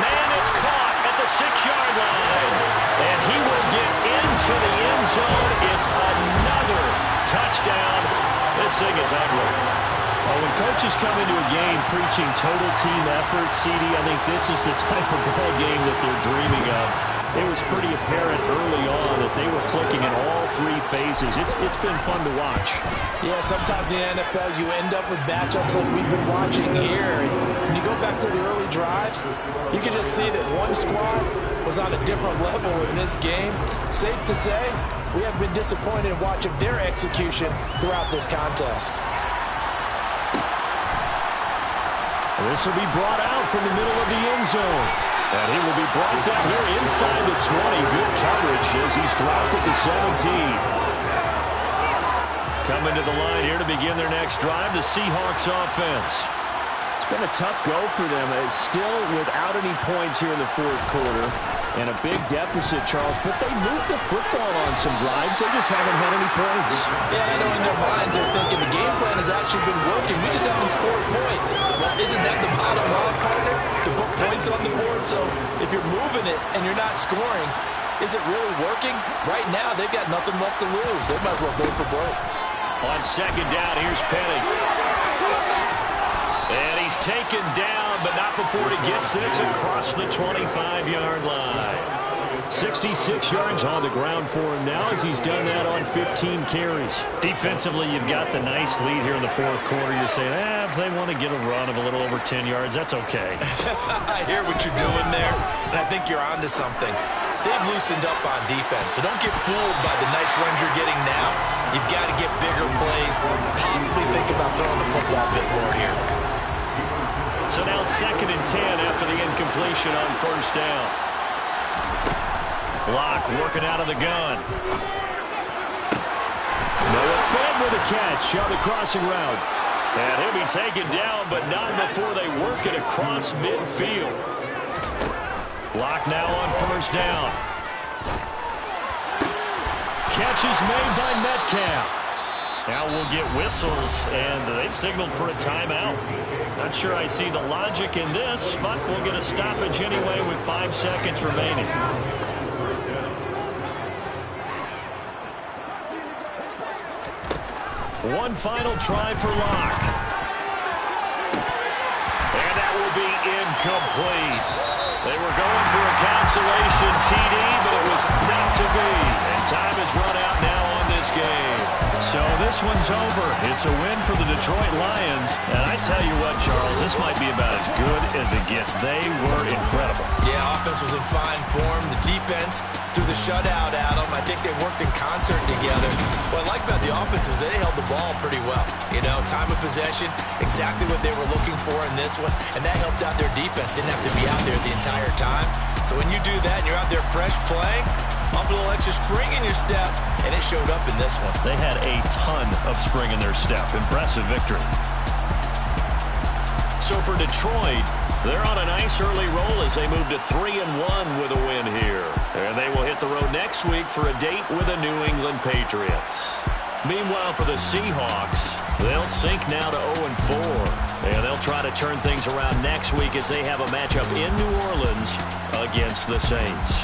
man, it's caught at the 6-yard line. And he will get into the end zone. It's another touchdown. This thing is ugly. Well, when coaches come into a game preaching total team effort, CD, I think this is the type of ball game that they're dreaming of. It was pretty apparent early on that they were clicking in all 3 phases. It's been fun to watch. Yeah, sometimes in the NFL you end up with matchups like we've been watching here. And when you go back to the early drives, you can just see that one squad was on a different level in this game. Safe to say, we have been disappointed in watching their execution throughout this contest. This will be brought out from the middle of the end zone. And he will be brought down here inside the 20. Good coverage as he's dropped at the 17. Coming to the line here to begin their next drive, the Seahawks offense. It's been a tough go for them. It's still without any points here in the fourth quarter. And a big deficit, Charles. But they moved the football on some drives. They just haven't had any points. Yeah, I know in their minds they're thinking the game plan has actually been working. We just haven't scored points. Well, isn't that the bottom line, partner? To put points on the board. So if you're moving it and you're not scoring, is it really working? Right now, they've got nothing left to lose. They might as well go for broke. On second down, here's Penny. And he's taken down, but not before he gets this across the 25-yard line. 66 yards on the ground for him now as he's done that on 15 carries. Defensively, you've got the nice lead here in the fourth quarter. You're saying, if they want to get a run of a little over 10 yards, that's okay. I hear what you're doing there, and I think you're onto something. They've loosened up on defense, so don't get fooled by the nice runs you're getting now. You've got to get bigger plays, possibly think about throwing the football a bit more here. So now 2nd and 10 after the incompletion on first down. Locke working out of the gun. Noah Fant with a catch on the crossing route. And he'll be taken down, but not before they work it across midfield. Locke now on first down. Catch is made by Metcalf. Now we'll get whistles, and they've signaled for a timeout. Not sure I see the logic in this, but we'll get a stoppage anyway with 5 seconds remaining. One final try for Locke. And that will be incomplete. They were going for a consolation TD, but it was not to be. And time has run out now on this game. So this one's over. It's a win for the Detroit Lions. And I tell you what, Charles, this might be about as good as it gets. They were incredible. Yeah, offense was in fine form. The defense threw the shutout at them. I think they worked in concert together. What I like about the offense is they held the ball pretty well. You know, time of possession, exactly what they were looking for in this one. And that helped out their defense. Didn't have to be out there the entire time. So when you do that and you're out there fresh playing, up a little extra spring in your step, and it showed up in this one. They had a ton of spring in their step. Impressive victory. So for Detroit, they're on a nice early roll as they move to 3-1 with a win here. And they will hit the road next week for a date with the New England Patriots. Meanwhile, for the Seahawks, they'll sink now to 0-4. And they'll try to turn things around next week as they have a matchup in New Orleans against the Saints.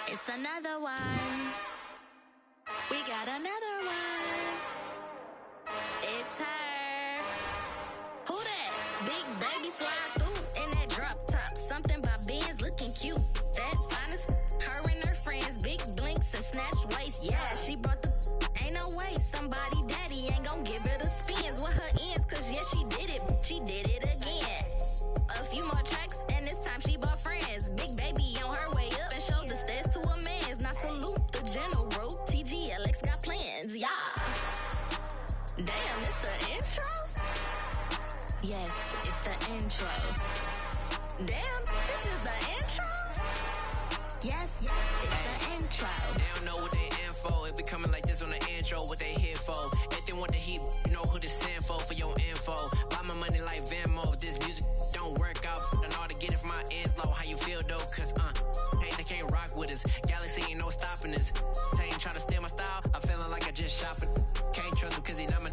It's another one. We got another one. It's her. Who that? Big baby slide through in that drop top. Something about Benz looking cute. That's honest. Her and her friends, big blinks and snatch waist. Yeah, she brought the. Ain't no way somebody daddy ain't gon' give her the spins with her ends. Cause yeah, she did it. She did it again. A few more tracks and this time she bought friends. Big baby on her way up and showed the stairs to a man's. Now salute the general. TGLX got plans, yeah. Damn, it's the intro? Yes, it's the intro. Damn, this is the intro? Yes, it's the intro. They don't know what they in for. If we coming like this on the intro, what they here for? If they want the heat, you know who to send for your info. Buy my money like Venmo. If this music don't work out, I know how to get it from my ends low. How you feel though? Cause hey, they can't rock with us. Galaxy ain't no stopping us. They ain't trying to steal my style. I'm feeling like I just shopping. Can't trust him cause he not my.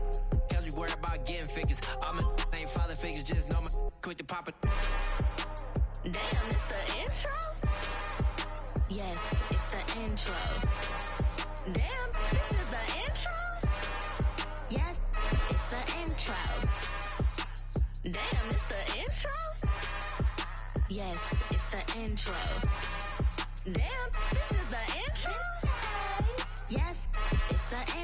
Cause we worried about getting figures. All my ain't father figures, just know my quick to pop it. Damn, it's the intro? Yes, it's the intro. Damn, this is the intro? Yes, it's the intro. Damn, it's the intro? Yes, it's the intro. Damn, this is the intro? Yes, it's the intro.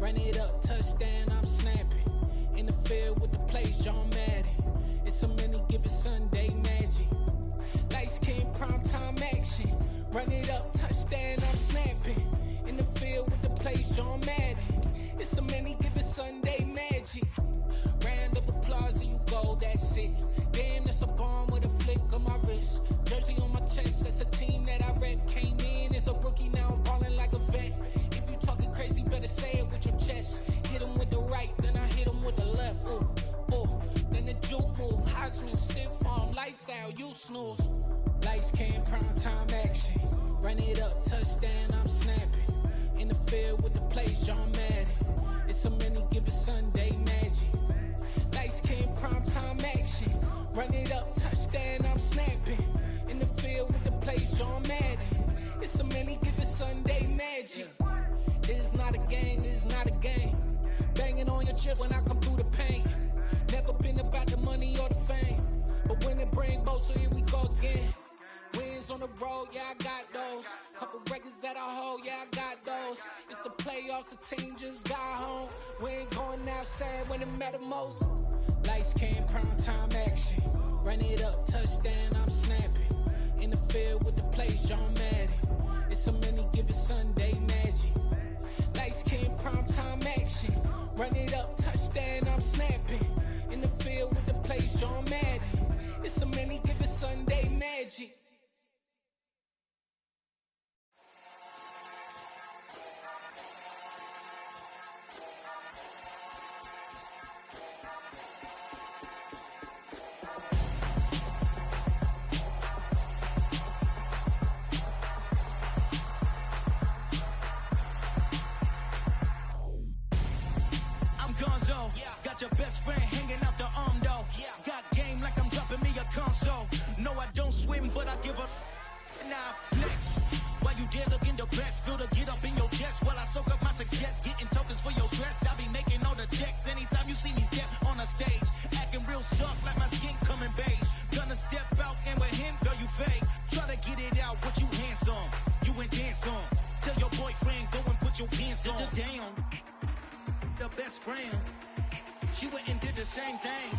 Run it up, touchdown, I'm snapping. In the field with the plays, John Madden. It's so many, give it Sunday magic. Lights came, prime time action. Run it up, touchdown, I'm snapping. In the field with the plays, John Madden. It's so many, give it Sunday magic. Round of applause and you go, that's it. Damn, that's a bomb with a flick on my wrist. Jersey on my chest, that's a team that I rep. Came in as a rookie, now I'm ballin' like a vet. If you talking crazy, better say it with your chest. Hit him with the right, then I hit him with the left. Ooh, ooh, then the juke move. Heisman, stiff arm, lights out, you snooze. Lights came, prime time action. Run it up, touchdown, I'm snapping. In the field with the plays, John Madden. It's so many, give it Sunday magic. Lights came, prime time action. Run it up, touchdown, I'm snapping. In the field with the plays, John Madden. It's so many, give it Sunday magic. This is not a game, this is not a game. Banging on your chest when I come through the pain. Never been about the money or the fame. But when it bring both, so here we go again. Wins on the road, yeah, I got those. Couple records that I hold, yeah, I got those. It's the playoffs, the team just got home. We ain't going outside when it matter most. Lights came, prime time action. Run it up, touchdown, I'm snapping. In the field with the plays, John Madden. It's so many, give it Sunday magic. Lights came, prime time action. Run it up, touchdown, I'm snapping. In the field with the plays, John Madden. It's so many, give it Sunday magic. Got your best friend hanging out the arm though. Got game like I'm dropping me a console. No, I don't swim, but I give a nah flex. While you dare look in the best, feel to get up in your chest while I soak up my success, getting tokens for your stress. I be making all the checks anytime you see me step on a stage, acting real soft like my skin coming beige. Gonna step out and with him, girl, you fake. Try to get it out, what you handsome, you ain't dance on. Tell your boyfriend, go and put your pants on. Down, the best friend. She went and did the same thing.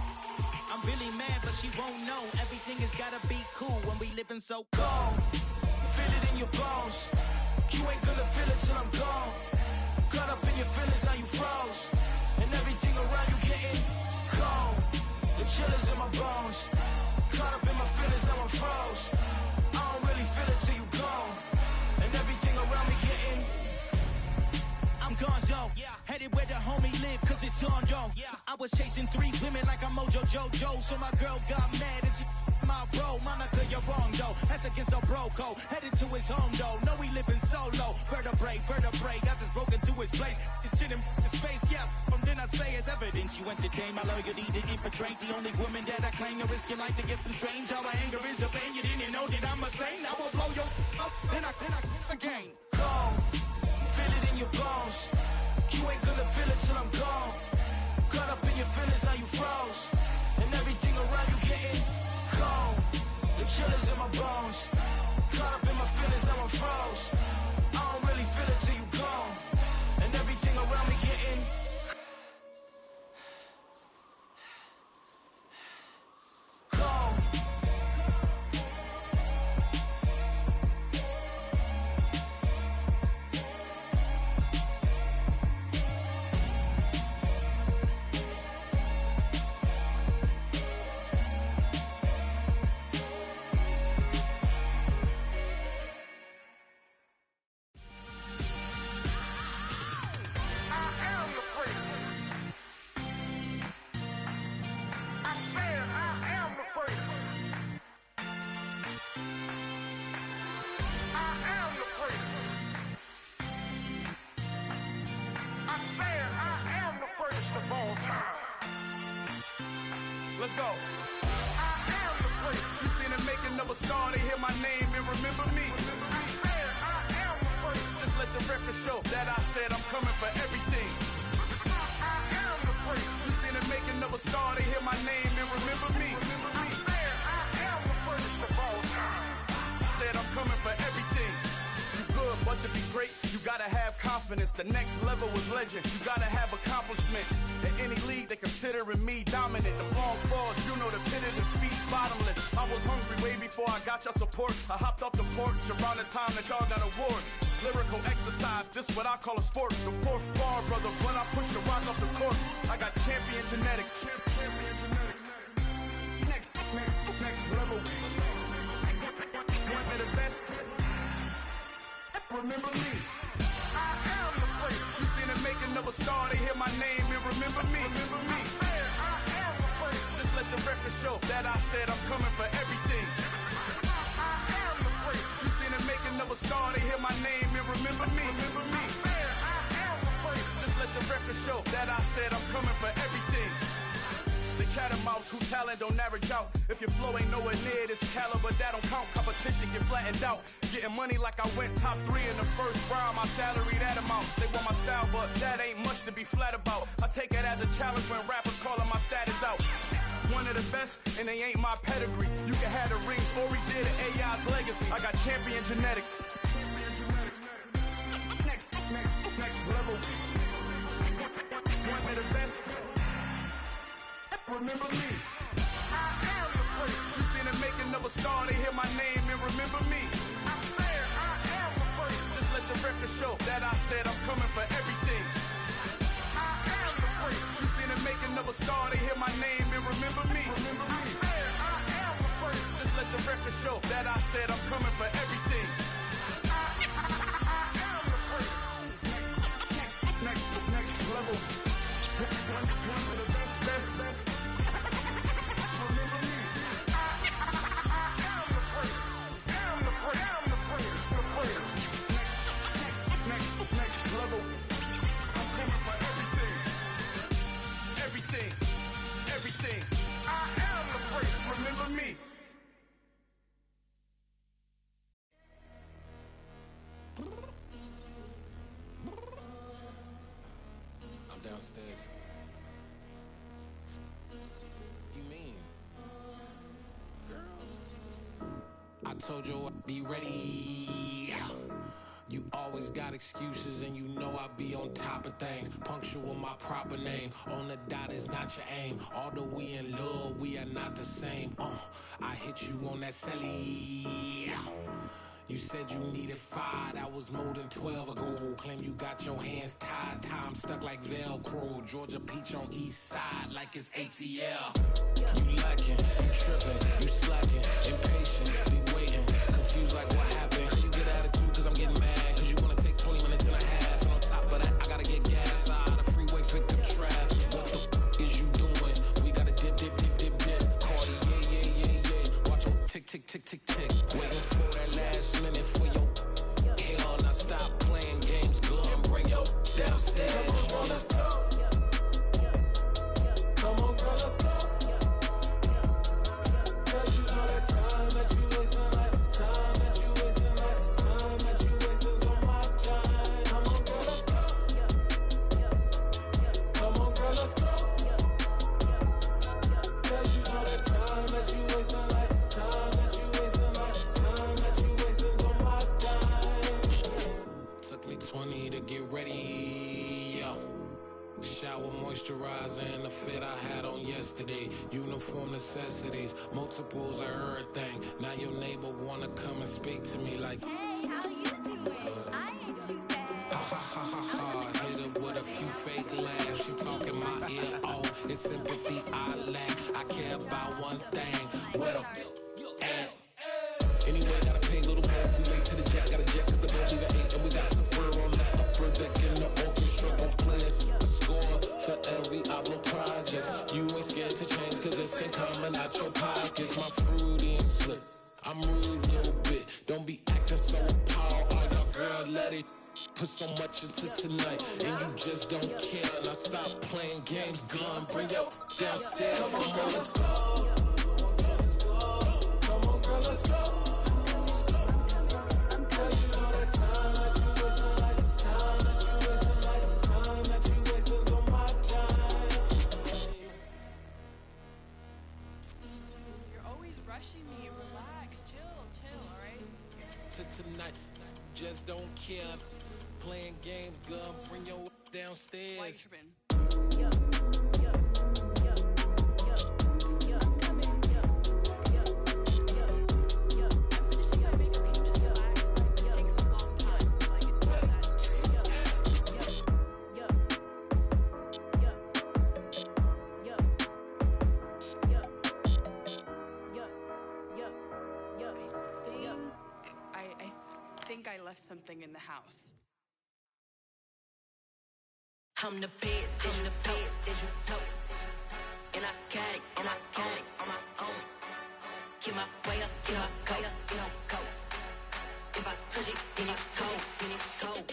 I'm really mad, but she won't know. Everything has gotta be cool when we living so cold. Feel it in your bones. You ain't gonna feel it till I'm gone. Caught up in your feelings, now you froze. And everything around you getting cold. The chill is in my bones. Caught up in my feelings, now I'm froze. I don't really feel it till you gone. And everything around me getting I'm gonzo, headed where the homie live, cause it's on, yo. I was chasing 3 women like I'm Mojo Jojo, so my girl got mad and she my bro. Monica, you're wrong, though. That's against a bro code. Headed to his home, though. No, he living solo. Vertebrae, I just broke into his place. It's in his face, yeah. From then I say it's evidence. You entertain my loyalty to infiltrate. The only woman that I claim to risk your life to get some strange. All my anger is a pain. You didn't know that I'm a saint. I will blow your up, then I again. gone. Feel it in your bones. You ain't gonna feel it till I'm gone. Caught up in your feelings, now you froze. And everything around you getting cold. The chill is in my bones. Caught up in my feelings, now I'm froze. I don't really feel it till you gone. And everything around me getting cold. Let's go. I am the place. You seen the making of a star, they hear my name and remember me. I am the place. Just let the record show that I said I'm coming for everything. I am the place. You seen the making of a star, they hear my name and remember me. I am the first of all time. I said I'm coming for everything. You good, but to be great, you You gotta have confidence, the next level was legend. You gotta have accomplishments. In any league, they considering me dominant. The long falls, you know the pit of defeat, bottomless. I was hungry way before I got your support. I hopped off the porch around the time that y'all got awards. Lyrical exercise, this what I call a sport. The fourth bar, brother, when I push the rock off the court. I got champion genetics. Champion genetics. Next level. One of the best. Remember me. I am the place. You seen the making of a star, they hear my name and remember me. Remember me. I am the place. Just let the record show that I said I'm coming for everything. I am the place. You seen the making of a star, they hear my name and remember me. Remember me. I am the place. Just let the record show that I said I'm coming for everything. The chattermouths who talent don't average out. If your flow ain't nowhere near this caliber, that don't count. Competition get flattened out. Getting money like I went top 3 in the first round. My salary that amount. They want my style, but that ain't much to be flat about. I take it as a challenge when rappers calling my status out. One of the best, and they ain't my pedigree. You can have the rings, or we did it, AI's legacy. I got champion genetics. Next level. One of the best. Remember me. I am the place. You seen the making of a star, they hear my name and remember me. I swear I am the place. Just let the record show that I said I'm coming for everything. I am the place. You seen the making of a star, they hear my name and remember me. Remember me. I swear I am the place. Just let the record show that I said I'm coming for everything. I am the place. Next level. One of the best. Next level. I'm coming for everything. Everything. I am the place. Remember me. I'm downstairs. You mean? Girl. I told you I'd be ready. You always got excuses and you know I be on top of things. Punctual my proper name. On the dot is not your aim. Although we in love, we are not the same. I hit you on that celly. You said you needed 5, that was more than 12 ago. Claim you got your hands tied, time stuck like Velcro. Georgia Peach on east side like it's ATL. You lacking, you tripping, you slacking, impatient, be waiting, confused like what happened. How you get attitude cause I'm getting mad, cause you wanna take 20 minutes and a half. And on top of that, I gotta get gas out of the freeway, pick up traffic. What the is you doing? We gotta dip. Cardi, yeah. Watch your tick. Waiting for that last minute for your hell. Now stop playing games, go and bring your downstairs. Come on, let's go. Come on, girl, let's go. Cause you know that time that you wasting, like time that you wasting, like time that you wasting on my time. Come on, girl, let's go. Come on, girl, let's go. Cause you know that time that you wasting, like time that you wasting, like time that you wasting on my time. Took me 20 to get ready, yo. Shower, moisturizer, and the fit I had on yesterday. Uniform necessities, multiples of everything. Now your neighbor wanna come and speak to me like, Hey, how you doing? I ain't too bad. ha. Hit her with a few fake laughs. She talking my ear off. It's sympathy I lack. I care about one thing. Where the at? Anyway, gotta pay a little more if we late to the jet. Got a jet cause the boat leave at 8. And we got Safari on that upper deck in the orchestra. Gon' play a score for every album project. You ain't scared to change cause it's ain't coming out your pockets. My fruity and slick. I'm rude a little bit. Don't be acting so appalled. All y'all girl, let it put so much into tonight. And you just don't care. Now stop playing games. Gun, bring your downstairs. Come on, let's go. Come on, girl, let's go. Tonight, just don't care. playing games, girl. Bring your downstairs. Why you tripping? I think I left something in the house. I'm the best, and the best, and you know. And I got it, and I got it on my own. Get my way up, get my go, go. If I touch it, then it's cold, then it's cold.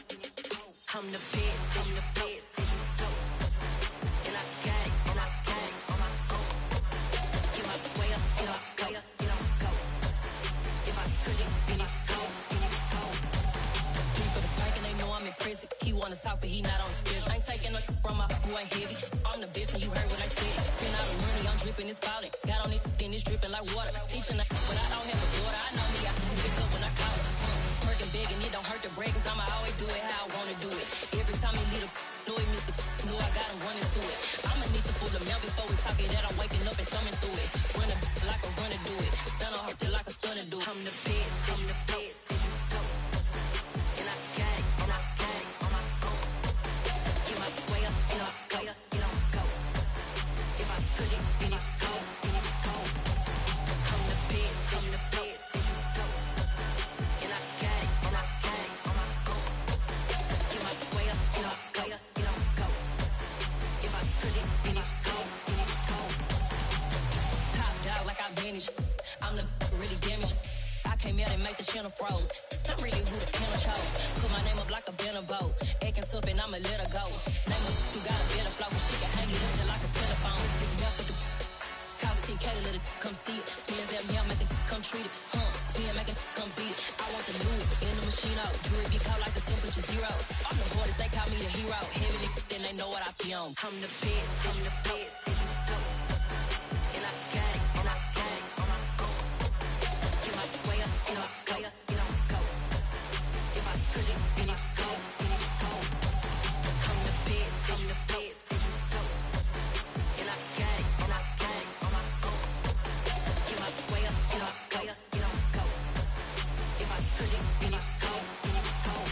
I'm the best, and the best, and you know. And I got it, and I got it on my own. Get my way up, get my go, go. If I touch it, then it's cold, then it's cold. For the bank and they know I'm in prison. He wanna talk, but he not on the schedule. I ain't taking no from my boy heavy. I'm the best and you heard what I said. Spend all the money, I'm dripping, it's falling. Got on it, then it's dripping like water. Teaching but I don't have a daughter. I know me, I can pick up when I call her. Working big and it don't hurt to break, cause I'ma always do it how I wanna do it. Every time he leave know he missed the know I got him running to it. I'ma need to pull the mail before we talk it that I'm waking up and thumbing through it. Run a like a runner do it. Stun on her till like a stunner do it. I'm the best, I'm the best, and you know. And I got it, and I got it on my own. Get my way up, get my way up, get on go. If I touch it, then it's cold, then it's cold. I'm the best, and you know. And I got it, and I got it on my own. Get my way up, get my way up, get on go. If I touch it, then it's cold, then it's cold. Top dog like I manage. I'm the really damaged. I came out and make the channel froze. I'm really who the panel chose. Put my name up like a banner boat. Acting tough and I'ma let her go. Name her who got a better flow. She can hang it up just like a telephone. Stick me up with the cost 10K to let it come see it. Hands down here, make it come treat it. Spin, make it come beat it. I want the new in the machine out. Jewelry be called like the temperature zero. I'm the hardest, they call me the hero. Heavy then they know what I be on. I'm the best, I'm the best, and you know. And I got it, and I got it on my own. Get my way up, get my way up, get on go. If I touch it, then it's cold, then it's cold. I'm the best, I'm the best, and you know. And I got it, and I got it on my own. Get my way up, get my way up, get on go. If I touch it, then it's cold, then it's cold.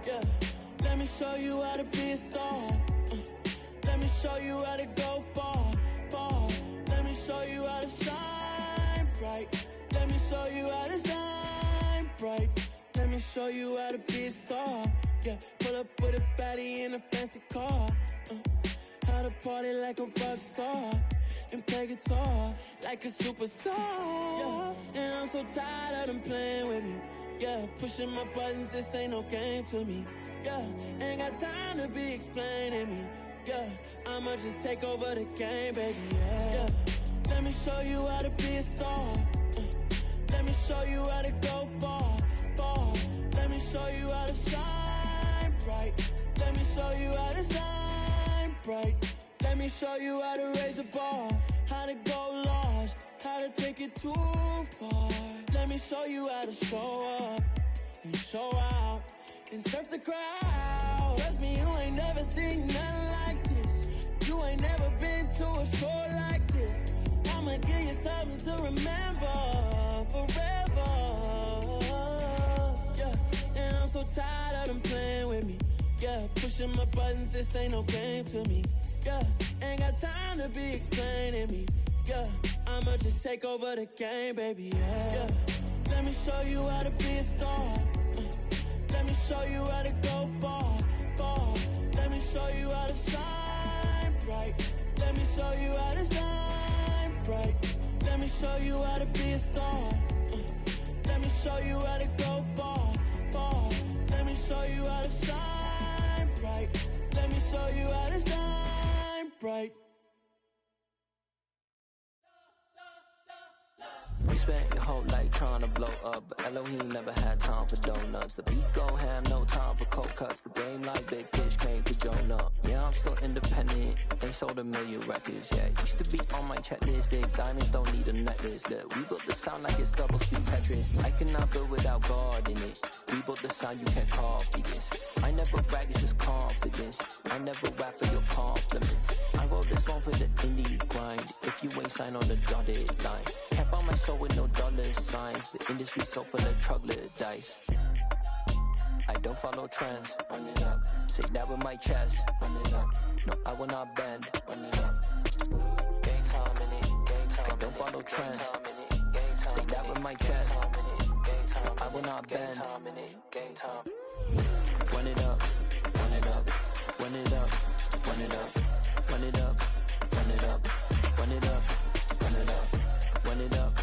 Yeah, let me show you how to be a star. Let me show you how to go far, far. Let me show you how to shine bright. Let me show you how to shine bright. Let me show you how to be a star. Yeah, pull up with a baddie in a fancy car. How to party like a rock star and play guitar like a superstar. Yeah, and I'm so tired of them playing with me. Yeah, pushing my buttons, this ain't no game to me. Yeah, ain't got time to be explaining me. Yeah, I'ma just take over the game, baby. Yeah, let me show you how to be a star. Let me show you how to go far, far. Let me show you how to shine bright. Let me show you how to shine bright. Let me show you how to raise the bar, how to go large, how to take it too far. Let me show you how to show up and show out and surf the crowd. Trust me, you ain't never seen nothing like this. You ain't never been to a show like this. I'ma give you something to remember forever. Yeah, and I'm so tired of them playing with me. Yeah, pushing my buttons, this ain't no game to me. Yeah, ain't got time to be explaining me. Yeah, I'ma just take over the game, baby. Yeah, let me show you how to be a star. Let me show you how to go far, far. Let me show you how to shine bright. Let me show you how to shine bright. Let me show you how to be a star. Let me show you how to go far, far. Let me show you how to shine bright. Let me show you how to shine bright. You spent your whole life trying to blow up, but Elohim never had time for donuts. The beat go ham, no time for cold cuts. The game like Big Fish came to Jonah. Yeah, I'm still independent. They sold 1 million records, yeah. Used to be on my checklist. Big diamonds don't need a necklace. Look, we built the sound like it's double speed Tetris. I cannot build without God in it. We built the sound, you can't copy this. I never brag, it's just confidence. I never rap for your compliments. I wrote this one for the indie grind. If you ain't signed on the dotted line, can't buy my soul with no dollar signs. The industry so full of troglodytes. I don't follow trends. Run it up. Say that with my chest. Run it up. No, I will not bend. Run it up. Gang time in it. Gang time. I don't follow trends. Say that with my chest. No, I will not bend. Gang time. Run it up. Run it up. Run it up. Run it up. Run it up. Run it up. Run it up. Run it up. Run it up.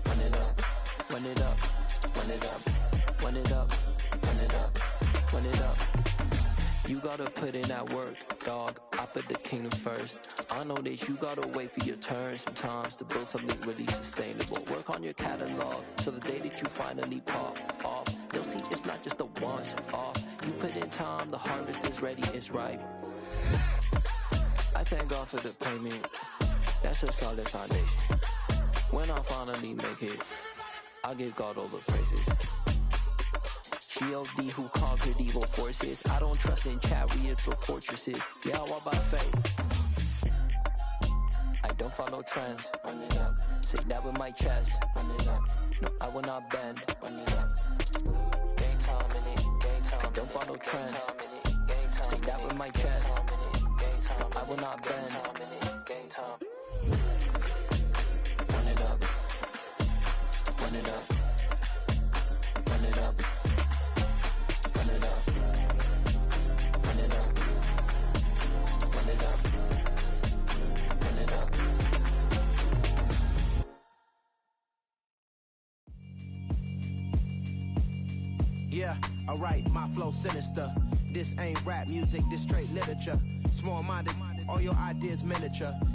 Run it up. Run it up. Run it up. Run it up. Run it up. Run it up. You gotta put in that work, dog. I put the kingdom first. I know that you gotta wait for your turn sometimes to build something really sustainable. Work on your catalog, so the day that you finally pop off, you'll see it's not just a once off. You put in time, the harvest is ready, it's ripe. I thank God for the payment. That's a solid foundation. When I finally make it, I'll give God all the praises. G.O.D. who conquered evil forces. I don't trust in chariots or fortresses. Yeah, I walk by faith. I don't follow trends. Run it up. Say that with my chest. Run it up. No, I will not bend. Run it up. Gang time in it. Gang time. I don't follow trends. Say that with my chest. No, I will not bend. Gang time. Run it up. Run it up. Run it up. Run it up. Run it up. Run it up. Run it up. Yeah, alright, my flow sinister. This ain't rap music, this straight literature. Small-minded, all your ideas miniature.